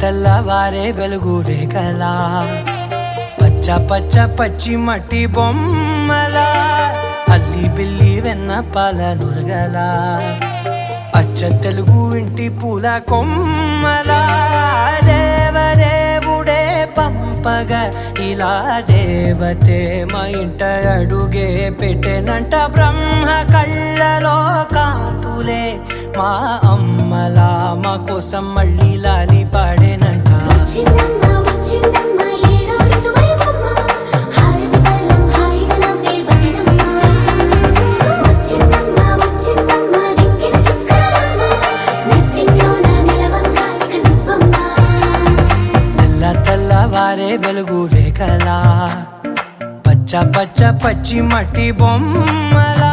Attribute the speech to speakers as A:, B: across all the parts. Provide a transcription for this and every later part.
A: తెల్లవారే వెలుగు రేఖలా పచ్చ పచ్చ పచ్చి మట్టి బొమ్మలా అల్లి బిల్లి వెన్న పాల నురగలా అచ్చ తెలుగు ఇంటి పూల కొమ్మలా దేవదేవుడే పంపగా ఇలా దేవతే మా ఇంట అడుగే పెట్టెనంట బ్రహ్మ కళ్ళలో కాంతులే మా అమ్మలా మా కోసం మళ్ళీ లాలి పాడేనంట తెల్లవారే వెలుగు రేఖలా పచ్చ పచ్చ పచ్చి మట్టి బొమ్మలా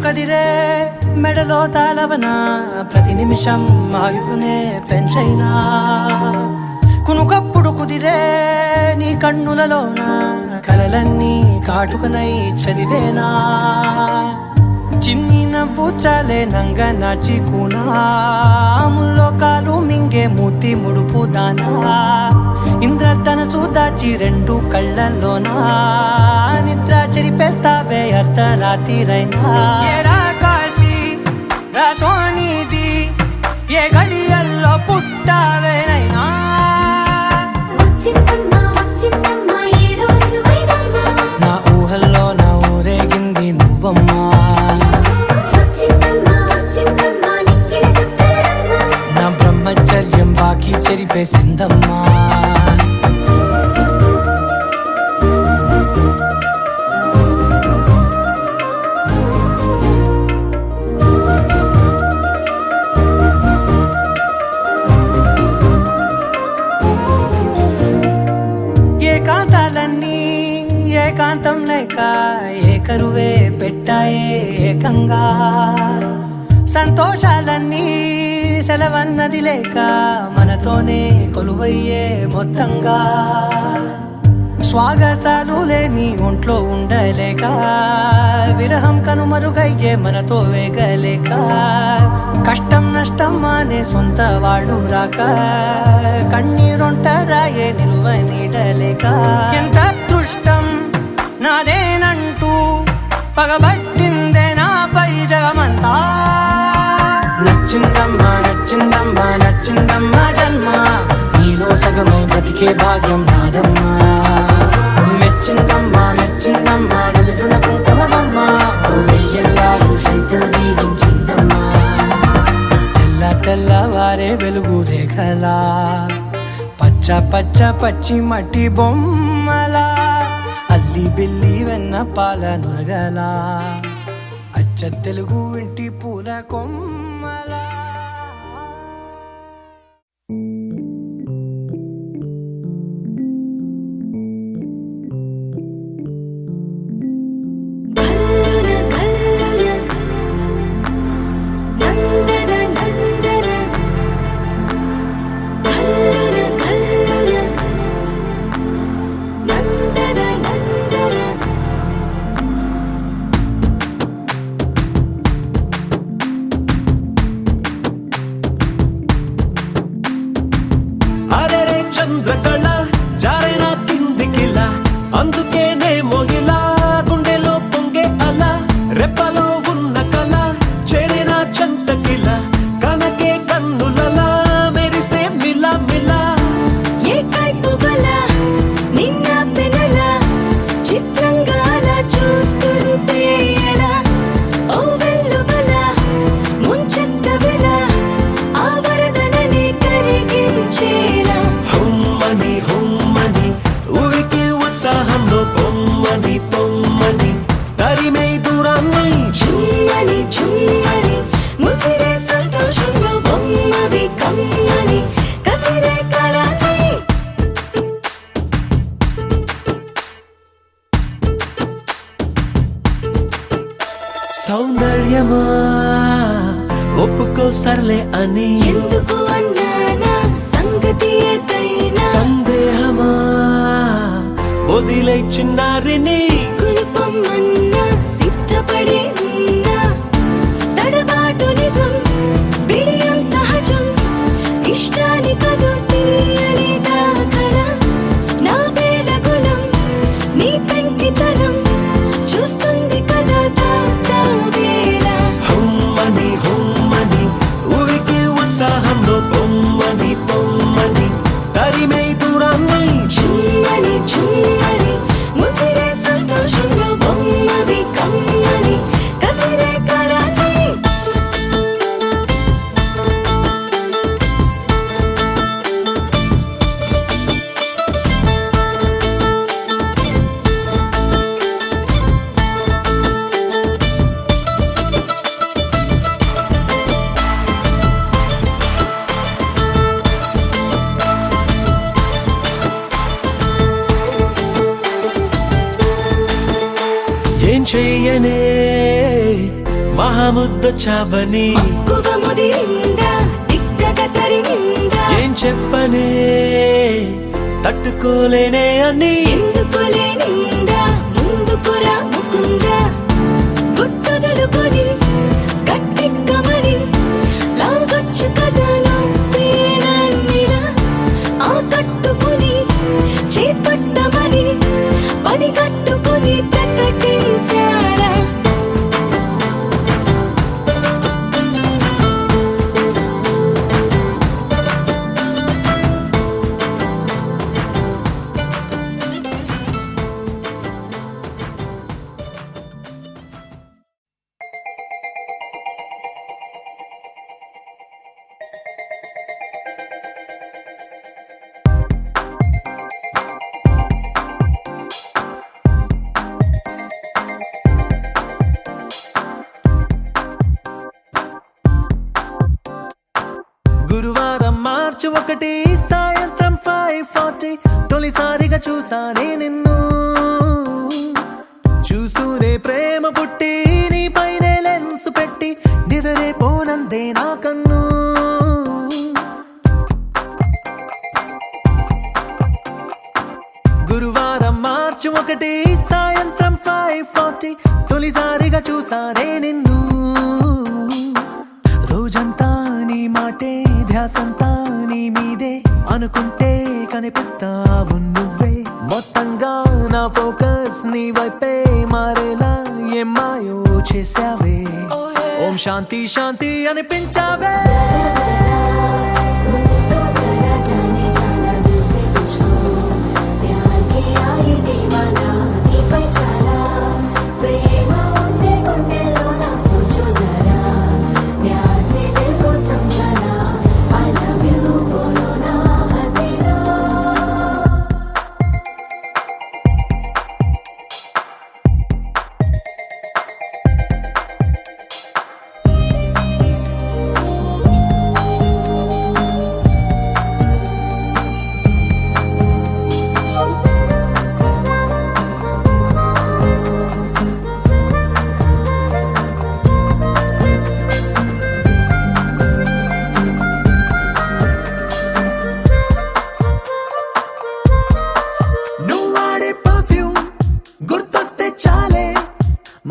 A: కదిరే మెడలో తాళవన ప్రతి నిమిషం ఆయుధునే పెంచైనా కునుకప్పుడు కుదిరే నీ కన్నులలోన కలలన్నీ కాటుకనై చదివేనా చిన్ని నవ్వు చాలే నంగ నాచి కూనాముల్లో కాలు మింగే మూతి ముడుపు దానా ఇంద్రధనసు దాచి రెండు కళ్ళల్లోనా నిద్ర చెరిపేస్తావే అర్ధరాత్రిరైనా కాశీ రాసోనిది ఏ గడియల్లో పుట్టావేనైనా నా ఊహల్లో నా ఊరేగింది నువ్వమ్మా నా బ్రహ్మచర్యం బాకీ చెరిపేసిందమ్మా ఏకాంతాలన్నీ ఏకాంతం లేక ఏకరువే పెట్టాయే ఏకంగా సంతోషాలన్నీ సెలవన్నది లేక మనతోనే కొలువయ్యే మొత్తంగా స్వాగతాలు లేని ఒంట్లో ఉండలేక విరహం కనుమరుగయ్యే మనతో వేగలేక కష్టం నష్టం అనే సొంత వాళ్ళు రాక కన్నీరొంటరాయే నిలువ నీడలేక ఎంత అదృష్టం నాదేనంటూ పగబట్టిందే నాపై జగమంతా నచ్చిందమ్మా నచ్చిందమ్మా నచ్చిందమ్మా జన్మ నీలో సగమై బ్రతికే భాగ్యం నాదమ్మా మెచ్చిందమ్మా మెచ్చిందమ్మా నిలుచున కుంకుమమ్మా వెయ్యల్లాలు శంకరు దీవించిందమ్మా తెల్లవారే వెలుగు రేఖలా పచ్చ పచ్చ పచ్చి మట్టి బొమ్మలా అల్లి బిల్లి వెన్న పాల నురగలా అచ్చ తెలుగు ఇంటి పూల కొమ్మలా
B: చంద్రకళ జారైన కిందికిలా అందుకేనే మోగిలా గుండెలో పొంగే అలా రెప్పలో ఉన్న కళ చేరిన చంటకిలా కనకే కన్నులలా మెరిసే మిలా మిలా
C: ఏ కైపుగల నిన్న పెనల చిత్రంగా చూస్తుంటే ఎలా ఓ వెల్లువల ముంచెత్తవిల ఆ వరదనని కరిగించేలా
B: హుమ్మని ఎందుకో సర్లే అని
C: ఎందుకు అన్నానా సంగతి ఏదైనా
B: సందేహమా వదిలే చిన్నారిని
C: కులుపమ్మన్నా సిద్ధపడే ఉన్నా తడబాటు నిజం బిడియం సహజం ఇష్టాని కదు తీయని దాఖల నా బేలగులం నీ పెంకితనం చూస్తుంది కదా దాస్తావేలా
B: హుమ్మని హుమ్మని ఊరికి ఉత్సాహంలో పొమ్మని పొమ్మని తరిమే దూరాన్ని
C: చుమ్మని చుమ్మని ముసిరే సంతోషంలో బొమ్మవి కమ్మని కసిరే కళని
B: ఏం చెయ్యనే మహాముద్ద చావని
C: మక్కువ ముదిరిందా దిగ్గగా తరిమిందా
B: ఏం చెప్పనే తట్టుకోలేనే అని
C: ఎందుకులే నిందా ముందుకురా ముకుందా గుట్టుదలుకొని గట్టెక్కమని లాగొచ్చు కథలో పేనన్నిలా ఆ కట్టుకుని చేపట్టమని పని కట్టుకుని ప్రకటించారా
B: గురువారం మార్చి 1 సాయంత్రం 5:40 తొలిసారిగా చూసానే నిన్ను చూస్తూనే ప్రేమ పుట్టి నీ పైనే లెన్స్ పెట్టి నిదరే పోనందే నా కన్ను గురువారం మార్చి 1 సాయంత్రం 5:40 తొలిసారిగా చూసానే నిన్ను రోజంతా నీ మాటే ధ్యాసంతా నీ మీదే అనుకుంటే కనిపిస్తావు నువ్వే మొత్తంగా నా ఫోకస్ నీ వైపే మారేలా ఏం మాయో చేసావే ఓం శాంతి శాంతి అనిపించావే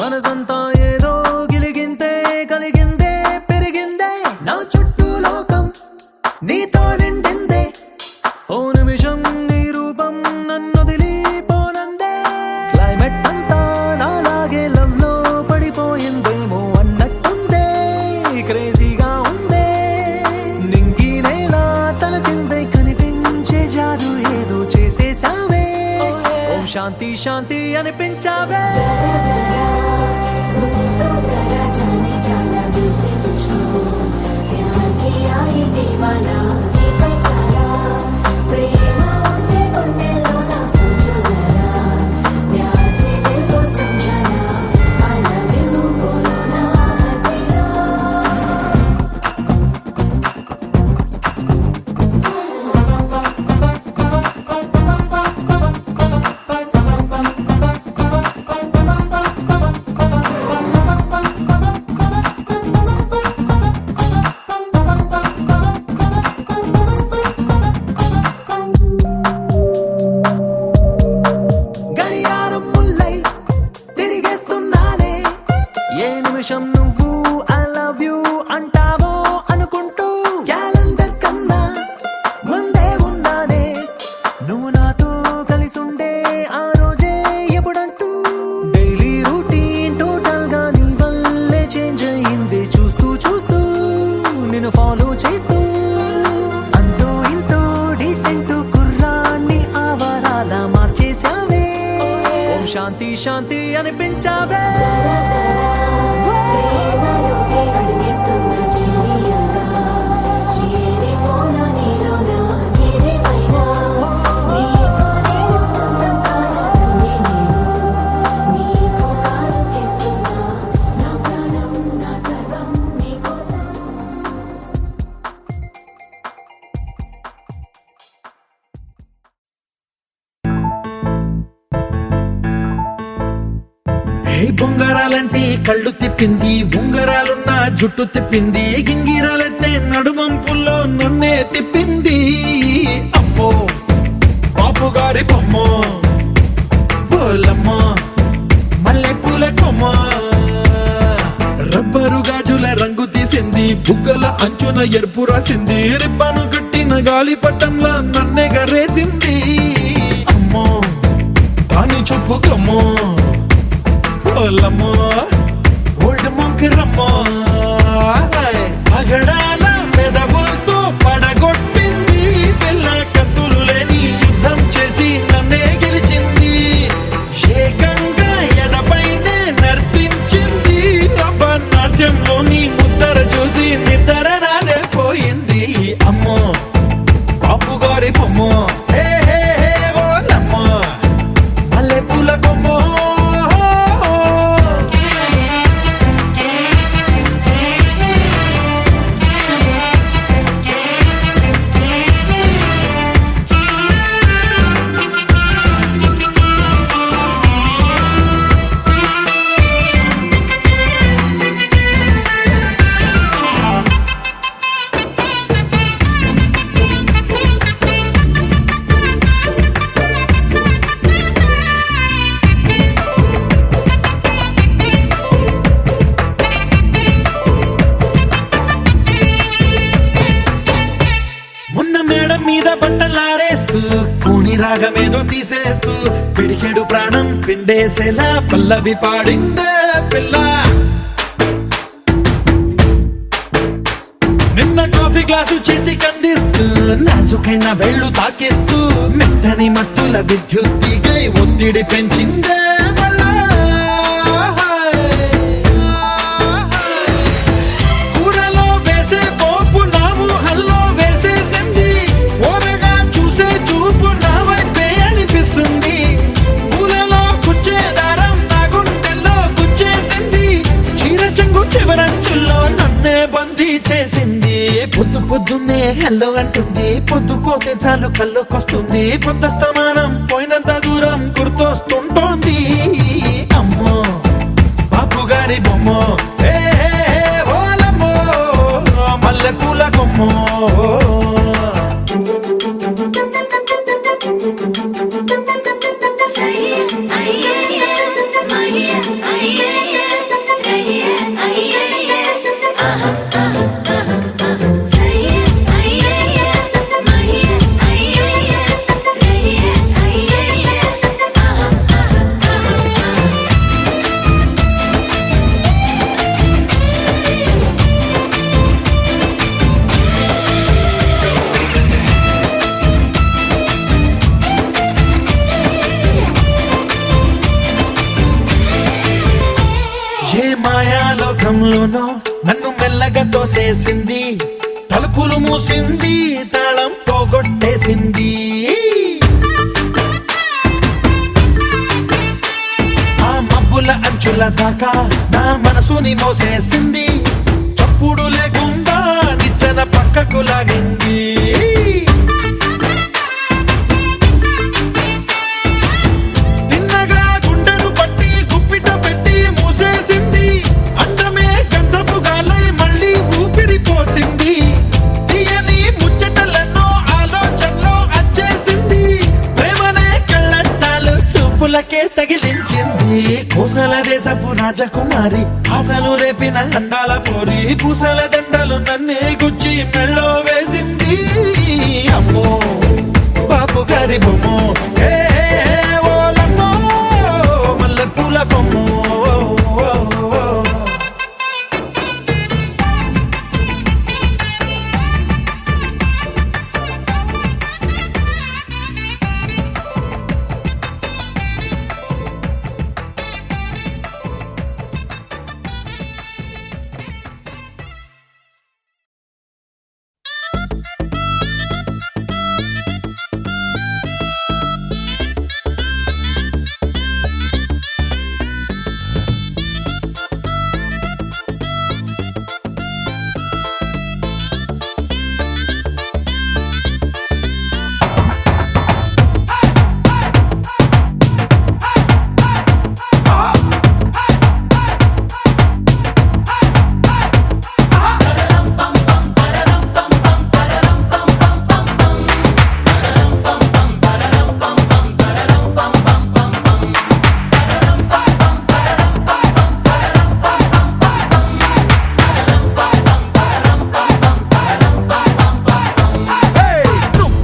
B: మనసంతా ఏదో గిలిగిందే కలిగిందే పెరిగిందే నా చుట్టూ లోకం నీతో నిండిందే ఓ నిమిషం నీ రూపం నన్ను వదిలిపోనందే క్లైమేట్ అంతా నాలాగే లవ్ లో పడిపోయిందేమో అన్నట్టుందే క్రేజీగా ఉందే నింగి నేల తల కిందే కనిపించే జాదు ఏదో చేసేసావే ఓం శాంతి శాంతి అనిపించావే ఫాలో చేస్తూ అంటూ ఇంతో డీసెంట్ కుర్రాన్ని ఆవారాల మార్చేశావే. ఓం శాంతి శాంతి అనిపించావే.
D: బొంగరాలంటే కళ్ళు తిప్పింది, ఉంగరాలున్న జుట్టు తిప్పింది, గింగిరాలంటే నడుమంపుల్లో నన్నే తిప్పింది. అమ్మో బాపు గారి బొమ్మ, బోలమ్మ మల్లె పూల కొమ్మ, రబ్బరు గాజుల రంగు తీసింది, బుగ్గల అంచున ఎరుపు రాసింది, రిబ్బను కట్టిన గాలి పట్టంలా నన్నే గరేసింది. అమ్మో దాని చెప్పు కమ్మో, ఓల్డ్ మొంకిరమ్మో, పగడాల పెదవులతో పడగొట్టింది, పిల్ల కత్తులు లేని యుద్ధం చేసి నన్నే గెలిచింది, ఏకంగా ఎదపైనే నర్తించింది, నాట్యంలోని ముద్దర చూసి నిద్ర నానే పోయింది. అమ్మో బాపు గారి బొమ్మ, హే హే హే ఓలమ్మ మల్లె పూల కొమ్మ. మేడం మీద బట్టలారేస్తూ కూని రాగమేదో తీసేస్తూ పిడికెడు ప్రాణం పిండేసేలా పల్లవి పాడిందే పిల్ల. నిన్న కాఫీ గ్లాసు చేతి కందిస్తూ నాజుకైన వేళ్ళు తాకేస్తూ మెత్తని మత్తుల విద్యుత్తికై ఒత్తిడి పెంచిందే. పొద్దు పొద్దున్నే హెల్లో అంటుంది, పొద్దు పోతే చాలు కళ్ళొకొస్తుంది, పొద్దస్తమానం పోయినంత దూరం గుర్తొస్తుంటోంది. అమ్మో బాపు గారి బొమ్మ, ఏ ఓలమ్మో మల్లె పూల కొమ్మ. ఏ మాయాలోకంలోనో నన్ను మెల్లగా తోసేసింది, తలుపులు మూసింది, తాళం పోగొట్టేసింది. ఆ మబ్బుల అంచుల దాకా నా మనసుని మోసేసింది, చప్పుడు లేకుండా నిచ్చెన పక్కకు లాగింది. పూలకే తగిలించింది, పూసల దేశపు రాజకుమారి, ఆశలు రేపిన అండాల పోరి, పూసల దండలు నన్నే గుచ్చి మెళ్ళో వేసింది. అమ్మో బాపు గారి బొమ్మ, ఏ ఓలమ్మో మల్లె పూల బొమ్మ.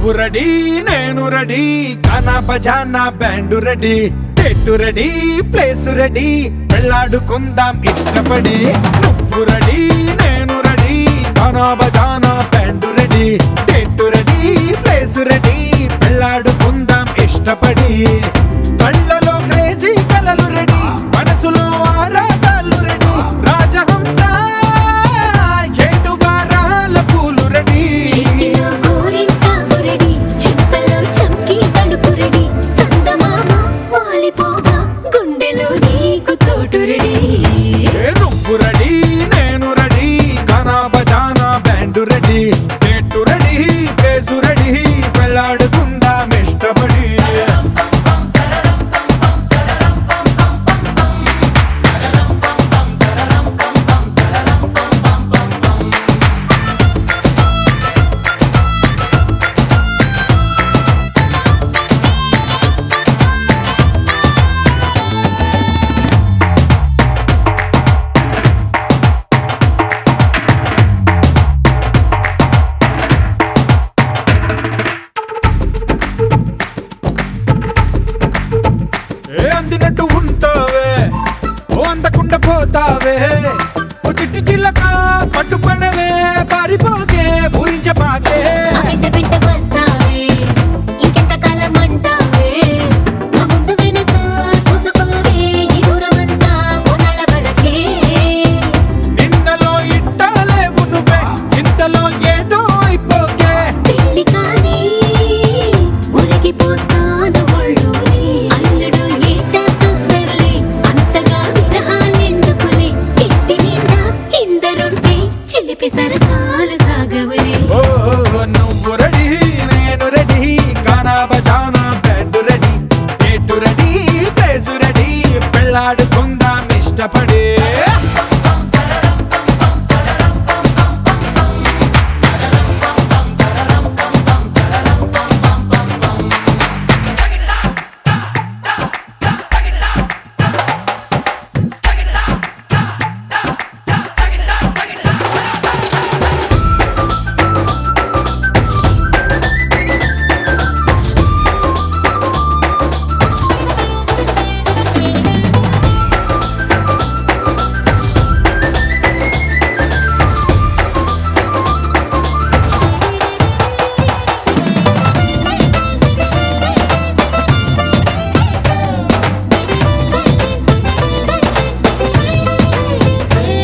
D: నువ్వు రెడీ నేను రెడీ కానా బజానా band ready date ready place ready వెళ్ళాడుకుందాం ఇష్టపడి నువ్వు రెడీ నేను రెడీ కానా బజానా band ready date ready place ready వెళ్ళాడుకుందాం ఇష్టపడి కళ్ళలో క్రేజీ కలలు రెడీ మనసులో ఆరాటాలు రెడీ రాజహంస ఏడు వారాల పూలు రెడీ
C: చేతిలో గోరింటాకు రెడీ చెంపలో చంకీ తడుపు రెడీ చందమామ వాలిపోగా గుండెలో నీకు చోటు రెడీ
D: నువ్వు రెడీ నేను రెడీ గానా బజానా band ready date ready place ready వెళ్ళాడుకుందాం ఇష్టపడి అందినట్టు ఉంటావే ఓ అందకుండా పోతావే ఓ చిట్టి చిల్లక పట్టుపడవే పారిపోకే పూరించబాకే
C: ఆ వెంట వెంట వస్తావే ఇంకెంత కాలం అంటావే మా ముందు వెనక చూసుకోవే ఈ దూరమంతా కొనాల వరకే
D: నిన్నలో ఇట్టాలేవు నువ్వే ఇంతలో ఏదో అయిపోకే
C: పెళ్లి కానీ ఉరిగిపోతాను ఒళ్ళోనే అల్లుడు ఈట తొందరలే అంతగా విరహాలెందుకులే ఇంటి నిండా ఇందరుంటే చిలిపి సరసాలు సాగవలే
D: ఓ నువ్వు రెడీ నేను రెడీ గానా బజానా band ready date ready place ready పెళ్ళాడుకుందాం ఇష్టపడి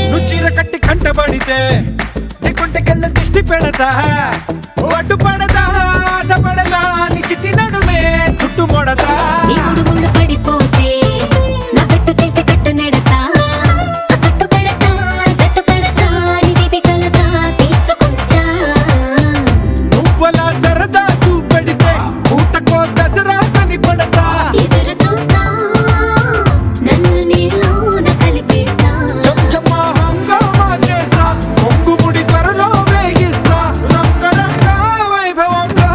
D: నువ్వు చీర కట్టి కంటబడితే నీ కొంటకెళ్ళ దిష్టి పెడతా ఓ అడ్డు పడదా ఆశ పడదా నీ చిట్టి నడుమే చుట్టు మొడతా
C: నీ ముడు ముళ్ళు పడిపోతే నా పెట్టు తీసి కట్టు నెడతా ఆ కట్టు పెడతా జట్టు కడతా నీ దీపి కలతా తీర్చుకుంటా
D: నువ్వలా సరదా చూపెడితే ఊటకో దసరా కని పడతా
C: ఎదురు చూస్తా నన్ను నీలోన కలిపేస్తా
D: చెంచమ్మా హంగామా చేస్తా కొంగుముడి త్వరలో వేగిస్తా రంగ రంగ వైభవంగా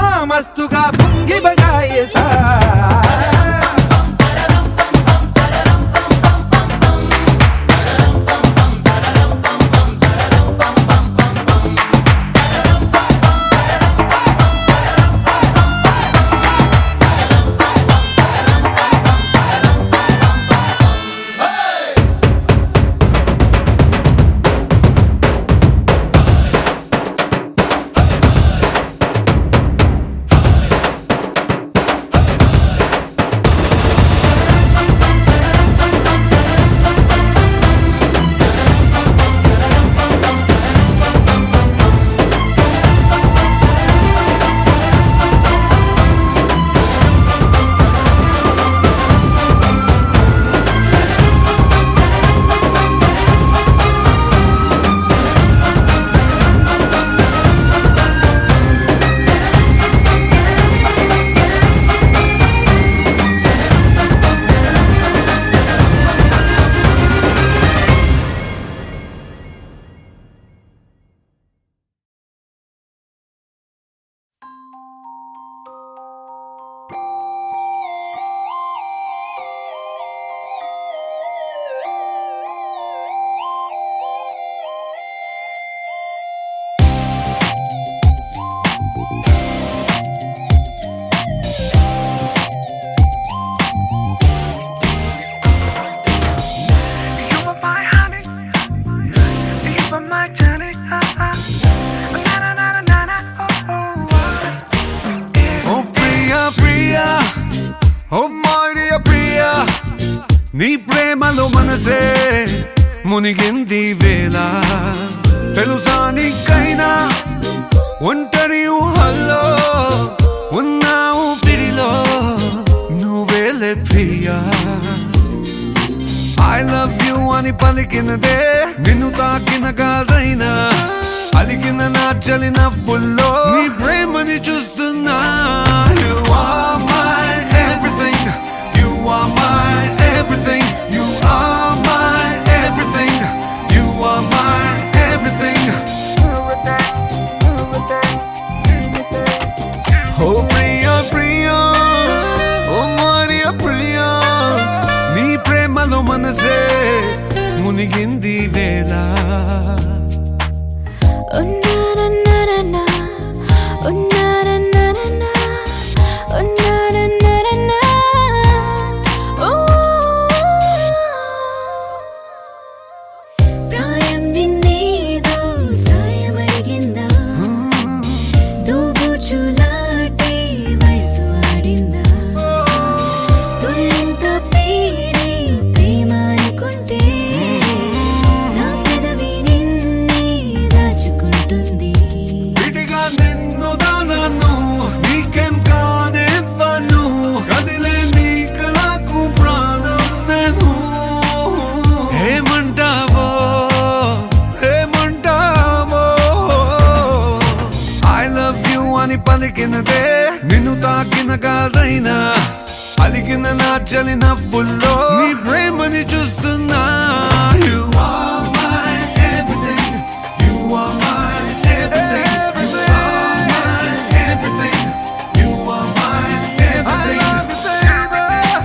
E: మునిగింది వేళ తెలుసా నీకైనా ఒంటరి ఊహల్లో ఉన్నావు పిడిలో నువ్వేలే ప్రియా I love you అని పలికినదే నిన్ను తాకిన గాజైనా అలిగిన నా చలి నవ్వుల్లో నీ ప్రేమని చూస్తున్నా You are my everything You are my everything You are my everything You are my everything Oh Priya Priya Oh Maria Priya నీ ప్రేమలో మనసే మునిగింది వేళ
C: ప్రాయం నిన్నేదో సాయమడిగిందా దూబుచులాటే వయసు ఆడిందా తుళ్ళింత పేరే ప్రేమ అనుకుంటే నా పెదవి నిన్నే దాచుకుంటుంది
E: విడిగా నిన్ను దానను నీకేం కానివ్వను కదిలే నీ కళకు ప్రాణం నేను ఏమంటావో ఏమంటావో I love you అని పలికినదే నిన్ను తాకిన గాజైనా అలిగిన నా చలి నవ్వుల్లో నీ ప్రేమని చూస్తున్నా You are my everything You are my everything You are my everything You are my everything I love you baby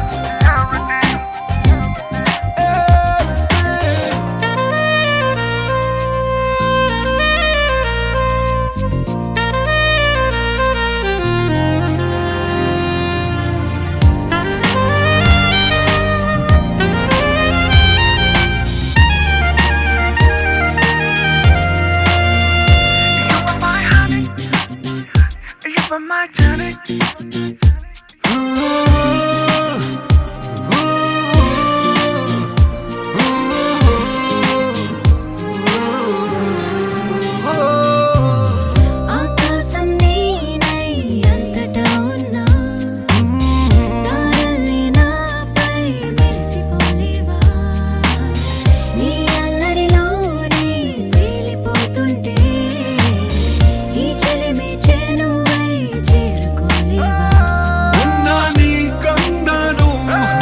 C: ఆకాశం నేనై అంతటా ఉన్నా తారల్ని నాపై మెరిసిపోలేవా నీ అల్లరిలోనే తేలిపోతుంటే ఈ చెలిమి చేనువై చేరుకోలేవా
E: ఉన్నా నీ కందను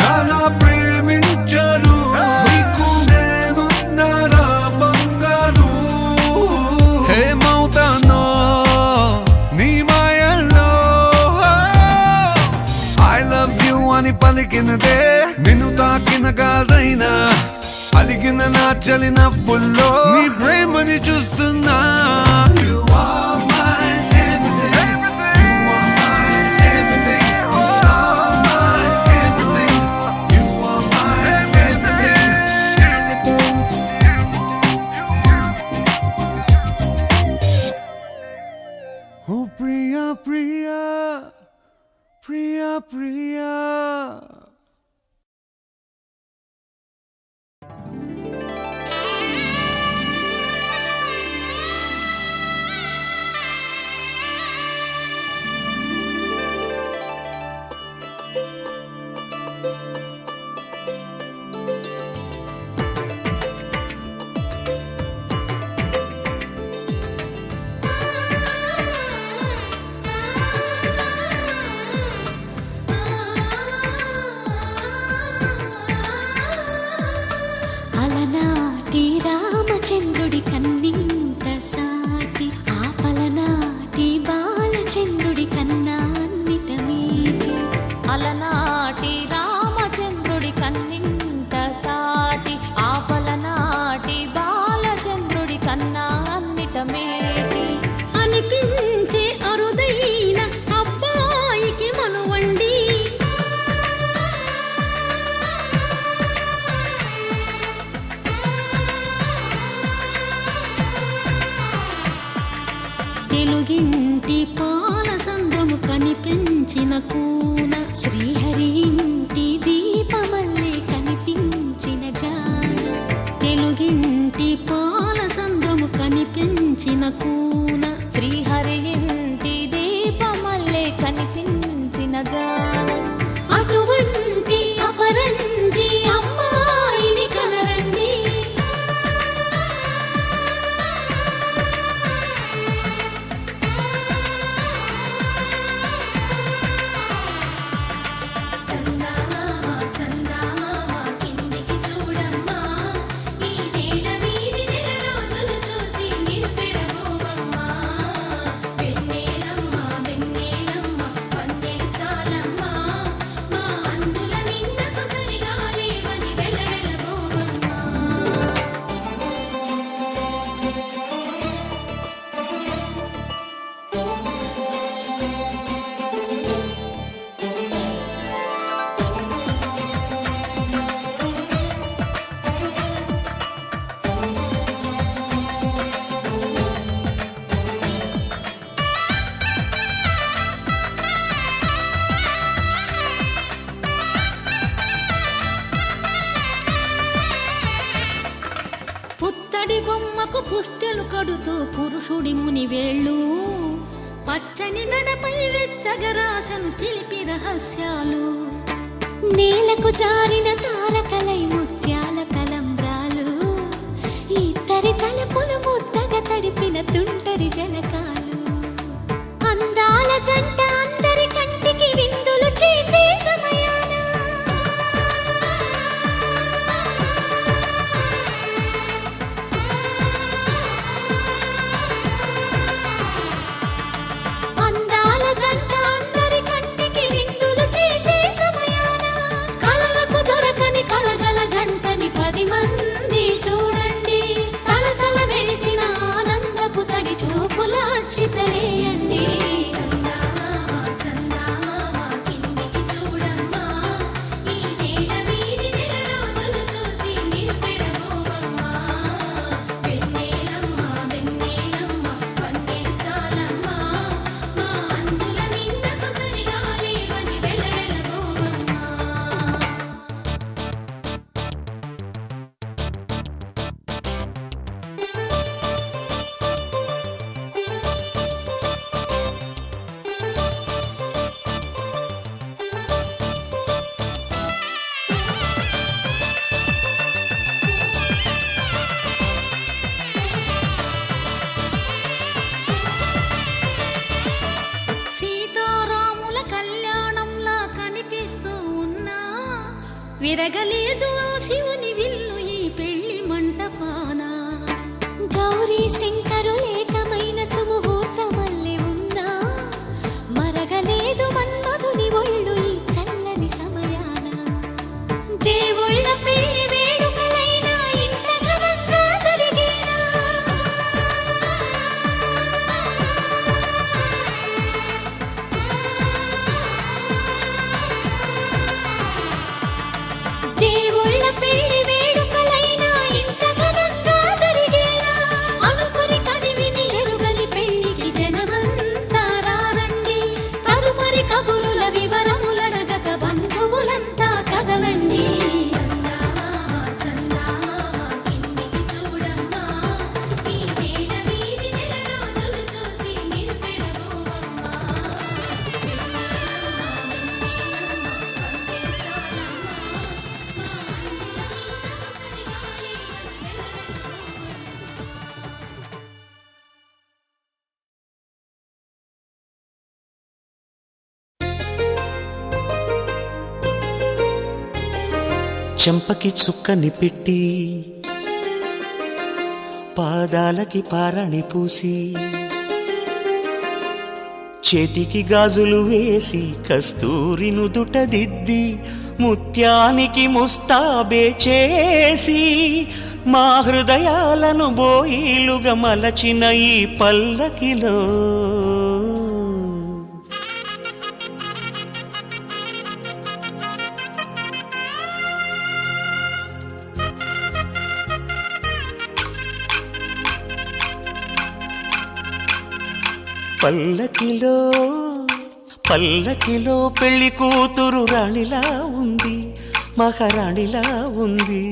E: నాలా ప్రేమించరు నీకు నేనున్నారా బంగారు ఏమవుతానో నీ మాయల్లో I love you అని పలికినదే నిన్ను తాకిన గాజైనా అలిగిన నా చలి నవ్వుల్లో నీ ప్రేమని చూస్తున్నా You are my everything You are my everything You are my everything You are my everything Oh Priya Priya Priya Priya
C: అలనాటి రామచంద్రుడి కన్నింత సాటి ఆపలనాటి బాలచంద్రుడి కన్నా అన్నిట మీటి
F: అలనాటి రామచంద్రుడి కన్నింత సాటి ఆపలనాటి బాలచంద్రుడి కన్నా అన్నిట మేటి
C: అనిపించే అరుదైన అబ్బాయికి మనువండి తెలుగింటి పాల సంద్రము కనిపించిన కూన శ్రీహరి ఇంటి దీపమల్లే కనిపించిన జాన తెలుగింటి
F: దొరికిన కూన శ్రీహరి ఇంటి దీపమల్లే కనిపించిన గానం అటువంటి అపరంజి అమ్మాయిని కనరండి పుత్తడి బొమ్మకు పుస్తెలు కడుతూ పురుషుడి ముని వేళ్ళు పచ్చని నడపై వెచ్చగరాసను చిలిపి రహస్యాలు నేలకు జారిన తారకలై ముత్యాల తలంబ్రాలు ఇద్దరి తలపులు ముద్దగా తడిపిన తుంటరి జలకాలు అందాల జంట అందరి కంటికి విందులు చేసే సమయాన అందాల జంట అందరి కంటికి విందులు చేసే సమయాన కలలకు దొరకని కలగల జంటని 10 మంది చూడండి తలతల మెరిసిన ఆనందపు తడి చూపుల అక్షితలేయండి సీతారాముల కళ్యాణంలా కనిపిస్తూ ఉన్నా విరగలేదు ఆ శివుని విల్లు ఈ పెళ్లి మంటపాన గౌరీ శంకరులేకమైన సుముహూర్తమల్లె ఉన్నా మరగలేదు మన్మధుని ఒళ్ళు ఈ చల్లని సమయాన దేవుళ్ళ పెళ్లి వేడుకలైనా ఇంత ఘనంగా జరిగేనా దేవుళ్ళ పెళ్లి వేడుకలైనా ఇంత ఘనంగా జరిగేనా అనుకుని కదివిని ఎరుగని పెళ్లికి జనమంతా రారండి తదుపరి కబురుల వివరములడగక బంధువులంతా కదలండి కిందికి చూడమ్మా ఈ వేళ వీడి నెల రోజులు చూసి నివ్వెరబోవమ్మా
G: చెంపకి చుక్కని పెట్టి పాదాలకి పారాణి పూసి చేతికి గాజులు వేసి కస్తూరి నుదుట దిద్ది ముత్యానికి ముస్తాబే చేసి మా హృదయాలను బోయిలుగా మలచిన ఈ పల్లకిలో పల్లకిలో పల్లకిలో పెళ్లి కూతురు రాణిలా ఉంది, మహారాణిలా ఉంది.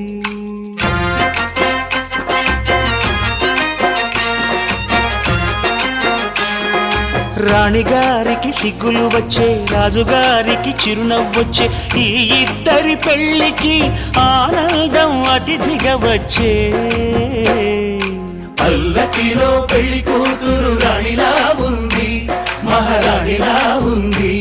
G: రాణిగారికి సిగ్గులు వచ్చే, రాజుగారికి చిరునవ్వొచ్చే, ఈ ఇద్దరి పెళ్ళికి ఆనందం అతిథిగా వచ్చే.
B: పల్లకిలో పెళ్లి కూతురు రాణిలా ఉంది, మహారాణిలా ఉంది.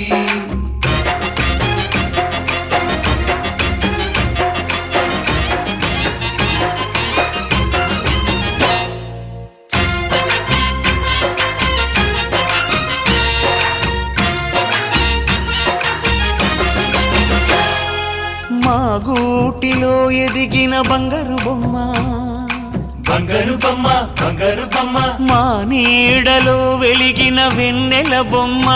G: మా గూటిలో ఎదిగిన బంగారు బొమ్మ,
B: బంగారు బొమ్మ, బంగారు బొమ్మ,
G: మా నీడలో వెలిగిన వెన్నెల బొమ్మ,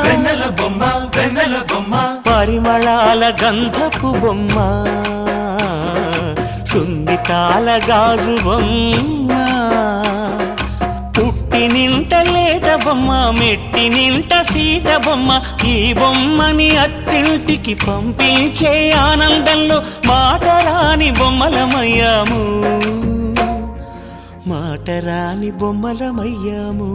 B: వెన్నెల బొమ్మ, వెన్నెల బొమ్మ,
G: పరిమళాల గంధపు బొమ్మ, సున్నితాల గాజు బొమ్మ, పుట్టి నింట లేత బొమ్మ, మెట్టి నింట సీత బొమ్మ. ఈ బొమ్మని అత్తింటికి పంపించే ఆనందంలో మాటరాని బొమ్మలమయ్యాము, మాటరాని బొమ్మలమయ్యాము.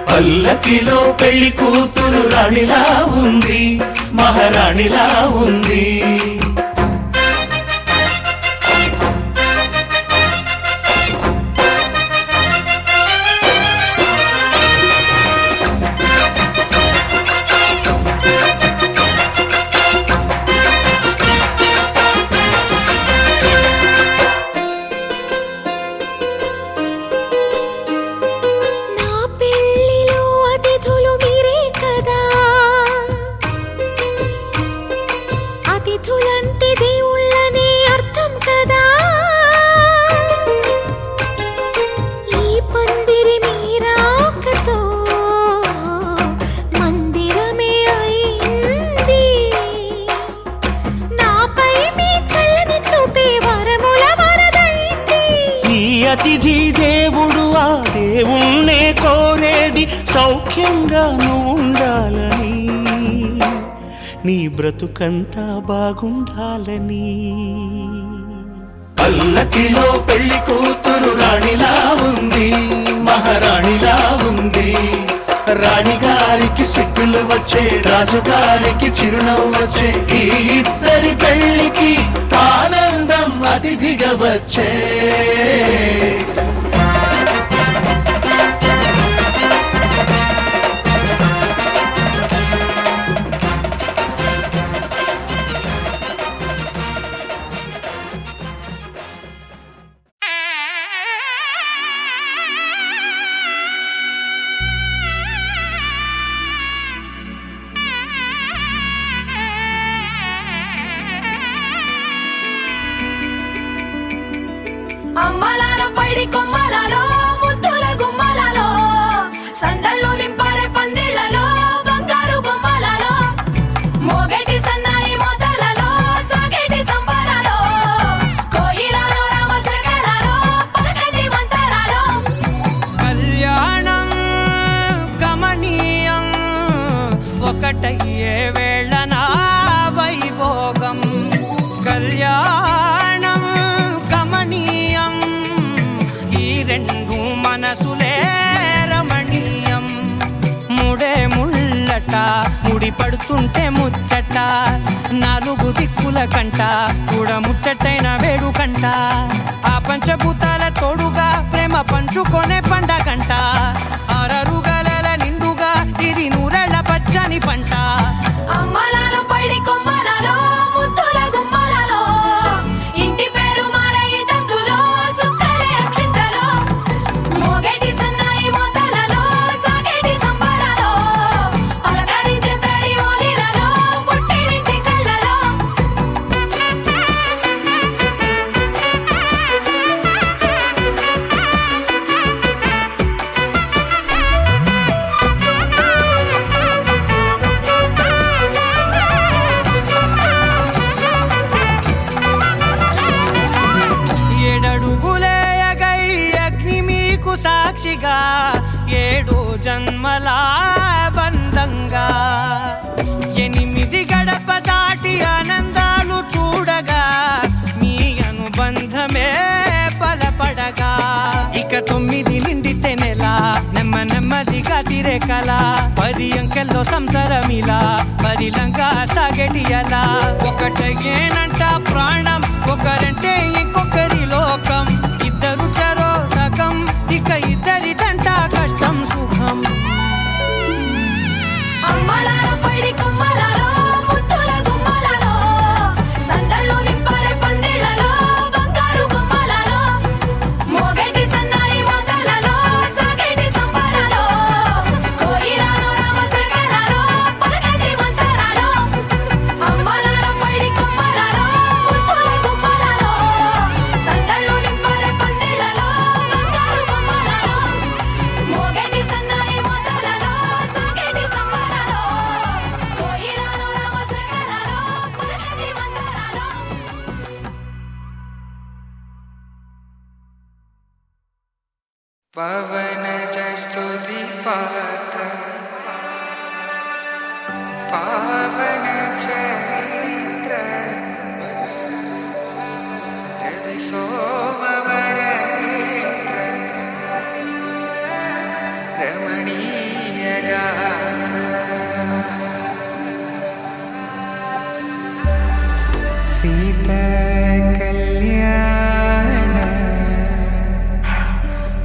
B: పల్లకిలో పెళ్లి కూతురు రాణిలా ఉంది, మహారాణిలా ఉంది.
F: నా పెళ్ళిలో అతిథులు మీరే కదా, అతిథులంటే దేవుళ్ళని అర్థం కదా. ఈ పందిరి మీరాకతో మందిరమే అయింది. నాపై మీ చల్లని చూపే వరముల వరదైంది.
G: ఈ అతిథి దేవుడు ఆ దేవుణ్ణే కోరేది సౌఖ్యంగా నువ్వు ఉండాలని, నీ బ్రతుకంతా బాగుండాలని.
B: పల్లకిలో పెళ్లి కూతురు రాణిలా ఉంది, మహారాణిలా ఉంది. రాణిగారికి సిగ్గులు వచ్చే, రాజుగారికి చిరునవ్వు వచ్చే, ఈ ఇద్దరి పెళ్లికి ఆనందం అతిథిగా వచ్చే.
F: అమ్మలాల పైడి కొమ్మలలో ముద్దుల గుమ్మలలో సందళ్ళు నింపరే పందిళ్లలో బంగారు బొమ్మలలో మోగేటి సన్నాయి మోతలలో సాగేటి సంబరాలో కోయిలలో రామశకలలో పలకండి మంతరాలో.
H: కళ్యాణం గమనీయం ఒకటయ్యే వేళ నా వైభోగం. కళ్యాణం గమనీయం ఈ రెండు మనసులే రమణీయం. ముడే ముళ్ళట ముడి పడుతుంటే ముచ్చట, నాలుగు దిక్కుల కంట చూడ ముచ్చటైన వేడుకంట. ఆ పంచభూతాల తోడుగా ప్రేమ పంచుకొనే పండగంట. అరరుగలల నిండుగా ఇది నూరెళ్ళ పచ్చని పంట.
F: అమ్మలాల పైడి కొమ్మలలో ముద్దుల గుమ్మలలో ఇంటి పేరు మారయి తందులో చుక్కలే అక్షింతలో మోగేటి సన్నాయి మోతలలో సాగేటి సంబరాలో పలకరించే తడి ఓలిలలో పుట్టినింటి కళ్ళలో.
H: ఏడడుగులేయగై అగ్ని మీకు సాక్షిగా, ఏడు జన్మల బంధంగా. 8 గడప దాటి ఆనందాలు చూడగా తీరే కల 10 అంకెల్లో సంసారమిలా పరిలంగా సాగటియలా ఒకటేనంట ప్రాణం ఒకరంటే ఇంకొకరి లోకం ఇద్దరు చరో సగం ఇక ఇద్దరిదంట కష్టం సుఖం
F: అమ్మలాలో పడి కొమ్మలాలో ముత్తుల గుమ్మలాలో సందల్లో నింపరే పందిళ్ళలో బంగారు గుమ్మలాలో మోగేటి సన్నాయి మోతలలో సాగేటి సంబరాలో కోయిలాలో రామసగలాలో పలకటి మంతరాలో అమ్మలాలో పడి కొమ్మలాలో ముత్తుల గుమ్మలాలో సందల్లో నింపరే పందిళ్ళలో బంగారు గుమ్మలాలో మోగేటి సన్నాయి మోతలలో సాగేటి సంబరాలో కోయిలాలో రామసగలాలో పలకటి మంతరాలో
I: పవన జస్తుతి పాత్ర పావన చరిత్ర రవి సోమవర నేత్ర రమణీయ గాత్ర సీత కళ్యాణ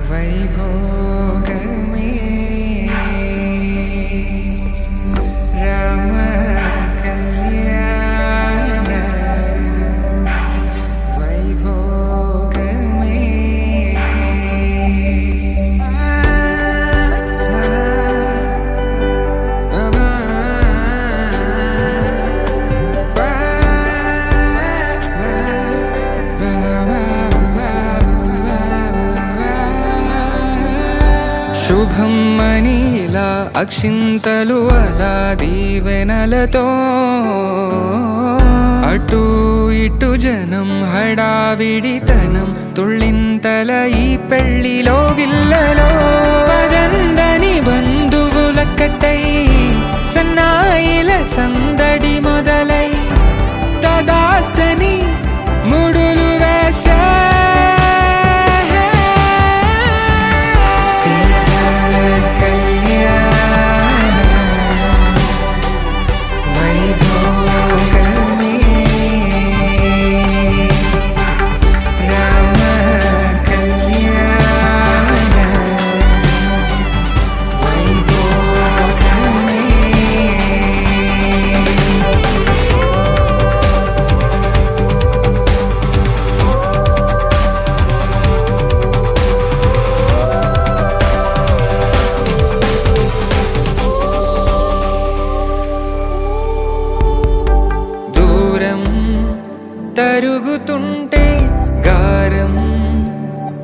I: వైభోగమే రామ కళ్యాణ వైభోగమే శుభం మనీలా అక్షింతలు అలా దీవెనలతో అటు ఇటు జనం హడావిడితనం తుళ్ళింతల ఈ పెళ్లిలో గిల్లలో పదందని బంధువులక్కటై సన్నాయిల సందడి మొదలై తదాస్తని ముడులు వేసే తరుగుతుంటే గారం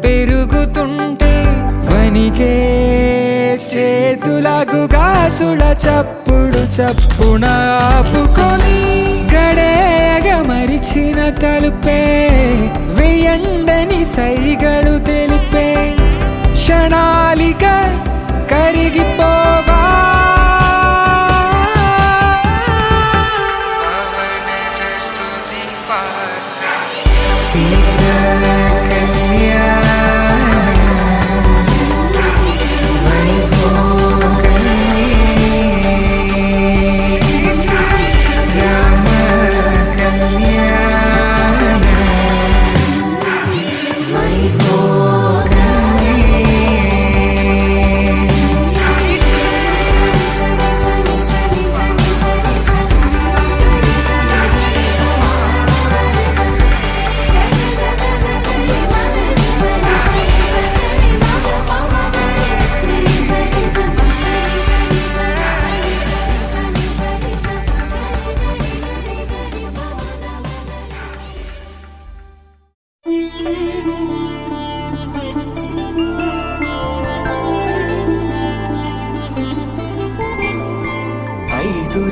I: పెరుగుతుంటే వనికే చేతులకు గాసుల చప్పుడు చప్పున ఆపుకొని గడేగ మరిచిన తలుపే వెయ్యండని సైగడు తెలిపే క్షణాలిక కరిగిపోవా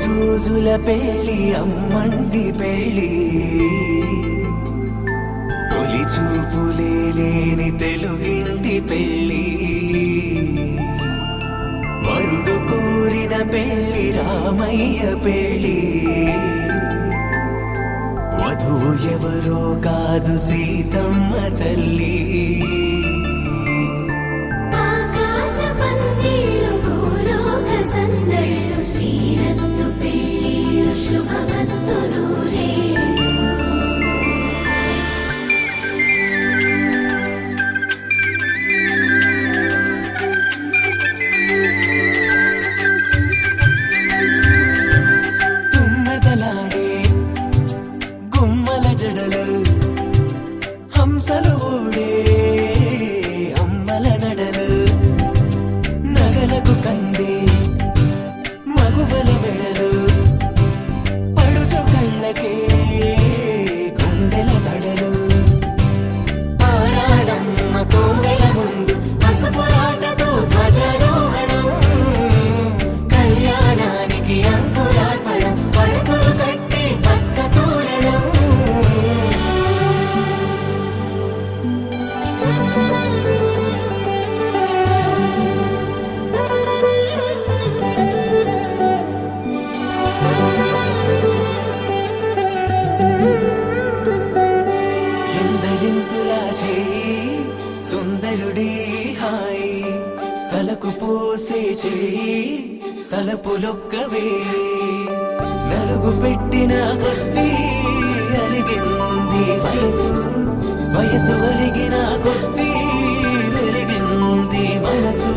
B: రోజుల పెళ్ళి అమ్మండి పెళ్ళి తొలి చూపులే లేని తెలుగింటి పెళ్ళి వరుడు కోరిన పెళ్ళి రామయ్య పెళ్ళి వధువు ఎవరో కాదు సీతమ్మ తల్లి
F: ఆకాశ పందిళ్ళు పూలో
C: సందళ్ళు శ్రీరస్తు పెళ్ళిళ్ళు శుభమస్తు నూరేళ్ళు
B: తుమ్మెదలాడే గుమ్మల జడలు హంసలు ఊడే అమ్మల నడలు నగలకు కంది మగువల మెడలు పడుచు కళ్ళకే గుండెల తడలు ఆరాడమ్మ కోవెల ముందు పసుపురాటతో ధ్వజారోహణం కళ్యాణానికి అంకురార్పణం పడకలు కట్టి పచ్చ తోరణం ఎందరింతులా చేయి సుందరుడి హాయి తలకు పోసే చేయి తలపులొక్కవే నలుగు పెట్టిన కొద్దీ అలిగింది వయసు వయసు ఒలిగిన కొద్దీ వెలిగింది మనసు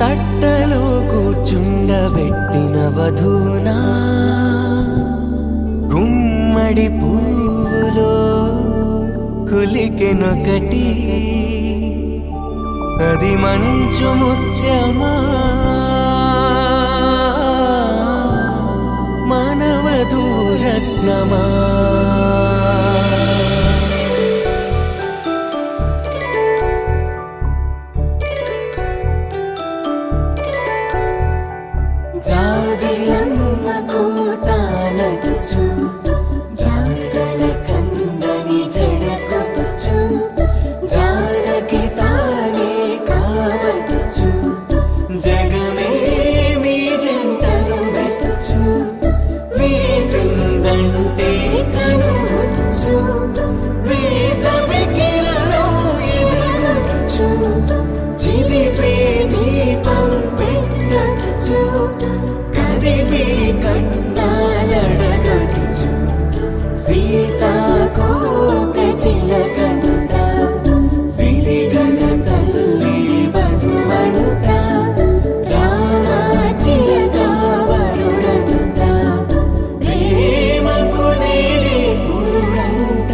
B: తట్టలో కూర్చుండబెట్టిన వధూనా గుమ్మడి పువ్వులో కులికెనొకటి అది మంచు ముత్యమా మానవధూరత్నమా జాబిలమ్మ కోతానదుచు జాగల కందని జడకొచ్చు జానకి తానే కావదుచు జగమే మీ జంటను వెతుచు వీసిందంటే కనువచ్చు వీసమి కిరణం ఎదుగుచు చిదిపే దీపం పెట్టచ్చు కదిపే కన్నాలడగచ్చు సీతాకోక చిలకనుట సిరిగల తల్లి వధువనుట రామ చిలక వరుడనుట ప్రేమకు నేడే పురుడంట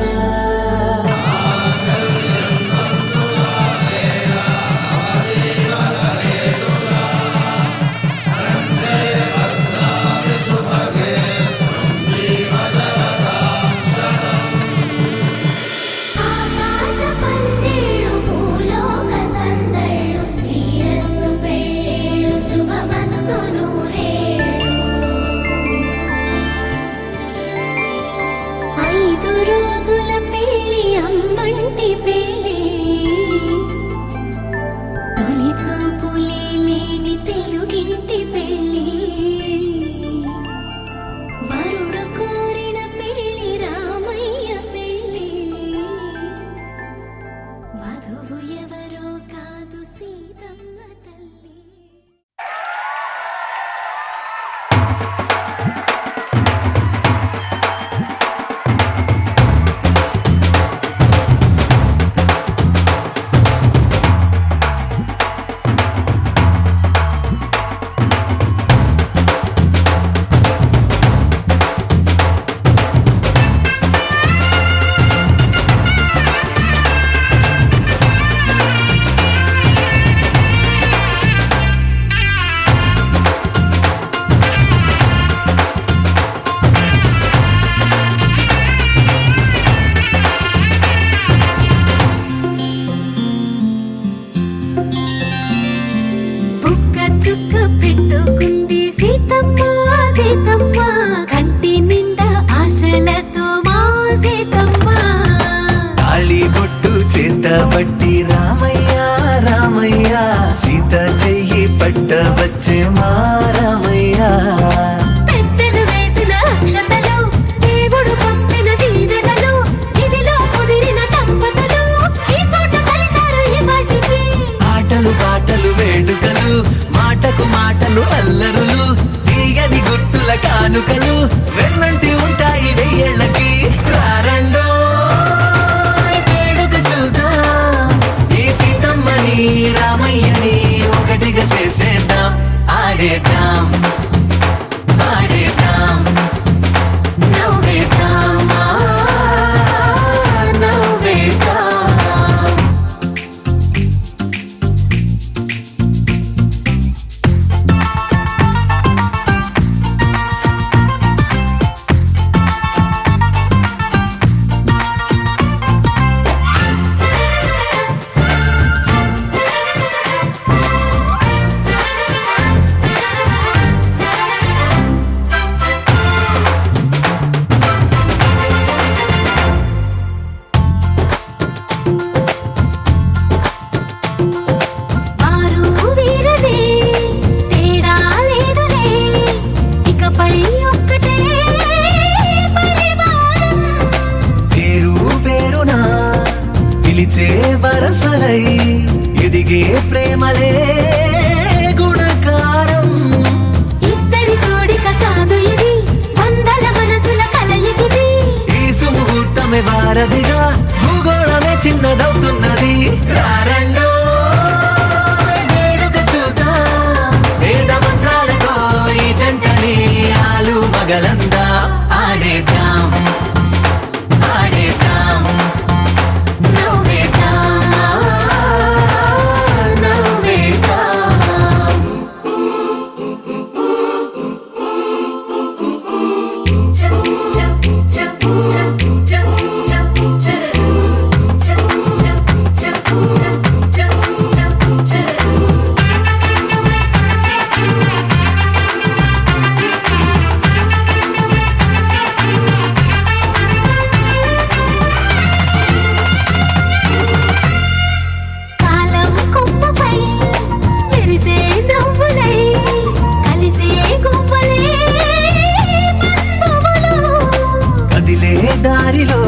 B: కానుకలు వెన్నంటి ఉంటాయి వెయ్యేళ్ళకి. రారండో వేడుక చూద్దాం, ఈ సీతమ్మని రామయ్యని ఒకటిగా చేసేద్దాం. ఆడేద్దాం ఆడేద్దాం నవ్వేద్దాం నవ్వేద్దాం.
C: వారు వీరనే తేడా లేదులే, ఇకపై ఒక్కటే పరివారం.
B: పేరు పేరునా పిలిచే వరసలై ఎదిగే ప్రేమలే గుణకారం.
C: ఇద్దరి కోడిక కాదు ఇది, వందల మనసుల కలయికిది.
B: ఈ సుముహూర్తమే వారధిగా భూగోళమే చిన్నదవుతున్నది. రారండో వేడుక చూద్దాం, వేద మంత్రాలతో ఈ జంటని ఆలు మగలందా. ఆడేద్దాం ఆడేద్దాం
C: నవ్వేద్దాం నవ్వేద్దాం. కాలం కొమ్మపై మెరిసే నవ్వులై కలిసే గువ్వలే బంధువులు.
B: కదిలే దారిలో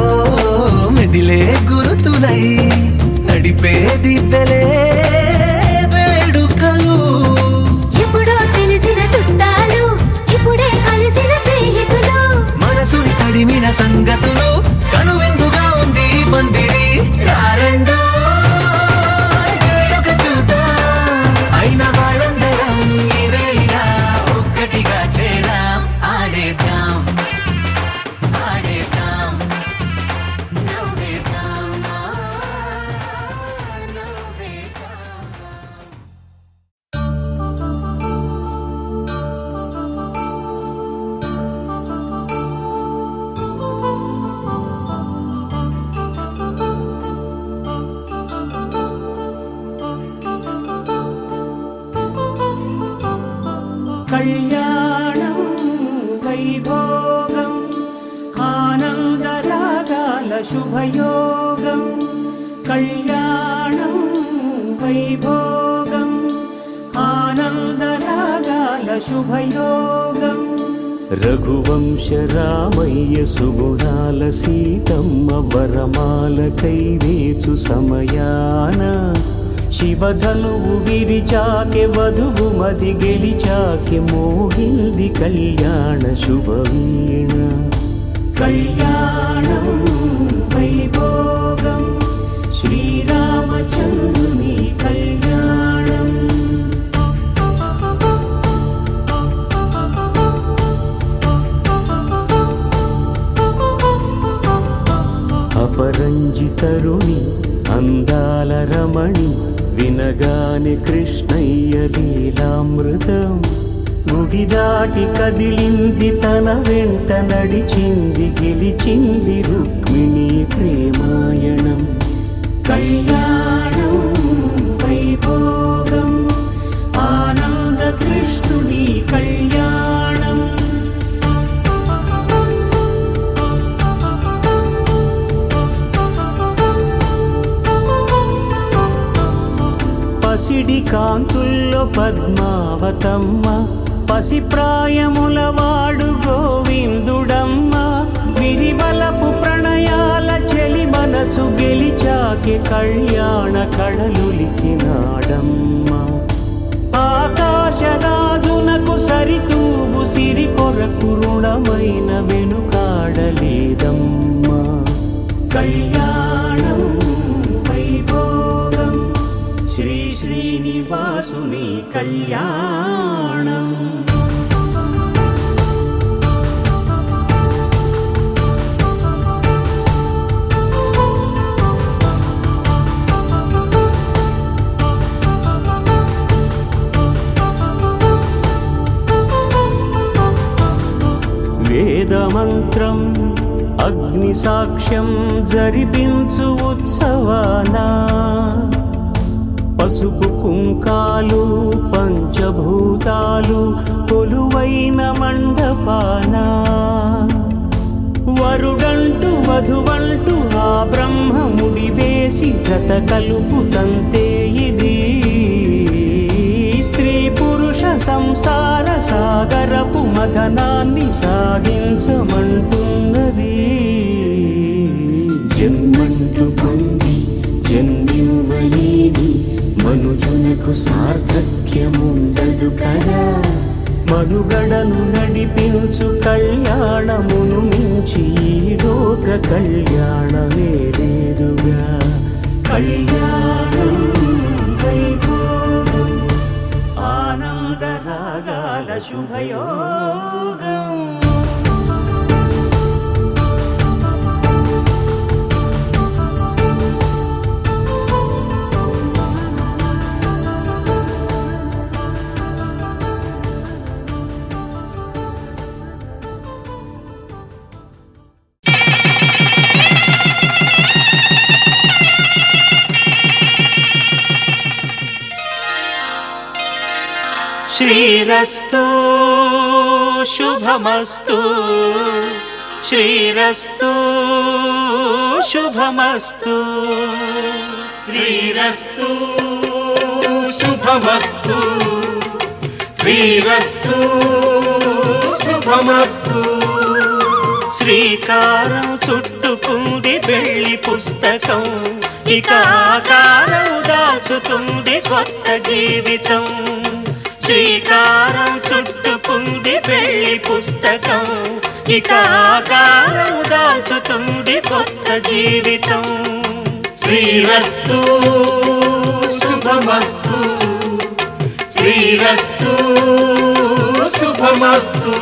B: మెదిలే గురుతులై నడిపే దివ్యలే వేడుకలు.
C: ఎప్పుడో తెలిసిన చుట్టాలు, ఇప్పుడే కలిసిన స్నేహితులు.
B: మనసుని తడిమిన సంగతులు కనువిందుగా ఉంది ఈ పందిరి. రారండో వేడుక చూద్దాం, అయిన వాళ్ళందరం ఈ వేళ ఒక్కటిగా చేరాం. ఆడేద్దాం ఆడేద్దాం
C: నవ్వేద్దాం నవ్వేద్దాం.
H: కళ్యాణం వైభోగం ఆనందరాగాల శుభయోగం. కళ్యాణం వైభోగం ఆనందరాగాల శుభయోగం. రఘువంశ రామయ్య సుగుణాల సీతమ్మ వరమాల కైవేచు సమయాన శివధనువు విరిచాకె వధువు మది గెలిచాకె మోగింది కళ్యాణ శుభవీణ. కళ్యాణం వైభోగం శ్రీరామచంద్రుని కళ్యాణం. అపరంజి తరుణి అందాల రమణి వినగానే కృష్ణయ్య లీలామృతం. గుడి దాటి కదిలింది తన వెంట నడిచింది గెలిచింది రుక్మిణి ప్రేమాయణం. కళ్యాణం వైభోగం ఆనంద కృష్ణుని కళ్యాణం. పసిడి కాంతుల్లో పద్మావతమ్మ పసి ప్రాయముల వాడు గోవిందుడమ్మ. విరివలపు ప్రణయాల చెలి మనసు గెలిచాకే కళ్యాణ కళలులికినాడమ్మ. ఆకాశరాజునకు సరితూబు సిరికొత్త కొరకు రుణమైన వెనుకాడలేదమ్మా. కళ్యాణం వైభోగం శ్రీ శ్రీనివాసుని కళ్యాణం. వేదమంత్రం అగ్ని సాక్ష్యం జరిపించు ఉత్సవాన పసుపు కుంకాలు పంచభూతాలు కొలువైన మండపాన వరుడంటూ వధువంటూ ఆ బ్రహ్మముడి వేసి గత కలుపు తంతే ఇది. స్త్రీ పురుష సంసార సాగరపు మథనాన్ని సాగించమంటున్నది. జన్మంటూ పొంది జన్మివ్వలేని మనుజునకు సార్థక్యముండదు కదా. మనుగడను నడిపించు కళ్యాణమును మించి ఈ లోక కళ్యాణమే లేదుగా. కళ్యాణం వైభోగం ఆనందరాగాల శుభయోగం. శ్రీరస్తు శుభమస్తు శ్రీరస్తు శుభమస్తు
D: శ్రీరస్తు శుభమస్తు శ్రీరస్తు శుభమస్తు.
G: శ్రీకారం చుట్టుకుంది పెళ్లి పుస్తకం, ఇక ఆకారం దాచుతుంది కొత్త జీవితం. శ్రీకారం చుట్టుకుంది పెళ్లి పుస్తకం, ఇక ఆకారం దాచుతుంది కొత్త జీవితం.
D: శ్రీరస్తు శుభమస్తు శ్రీరస్తు శుభమస్తు.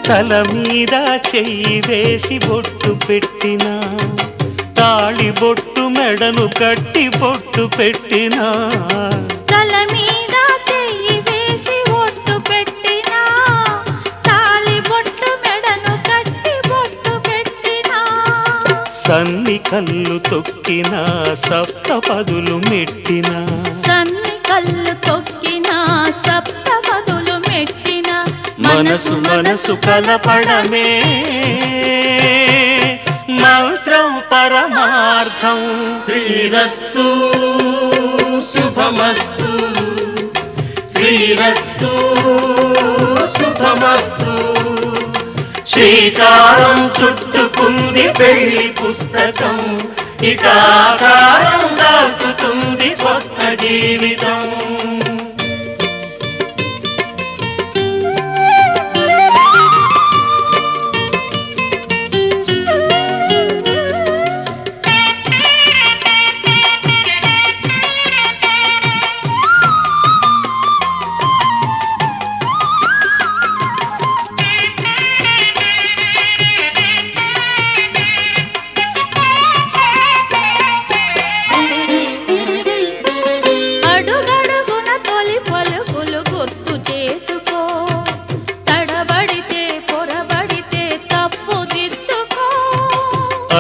G: తల మీద చెయ్యి వేసి బొట్టు పెట్టినా, తాళి బొట్టు మెడను కట్టి బొట్టు పెట్టినా.
F: తల మీద చెయ్యి వేసి బొట్టు పెట్టినా, తాళి బొట్టు మెడను కట్టి బొట్టు పెట్టినా.
G: సన్ని కళ్ళు తొక్కినా సప్త పదులు మెట్టినా,
F: సన్ని కళ్ళు తొక్కినా సప్త పదులు మెట్టినా.
G: మనసు మనసు కలపడమే మంత్రం పరమార్థం.
D: శ్రీరస్తు శుభమస్తు శ్రీరస్తు శుభమస్తు.
G: శ్రీకారం చుట్టుకుంది పెళ్లి పుస్తకం, ఇక ఆకారం దాచుతుంది కొత్త జీవితం.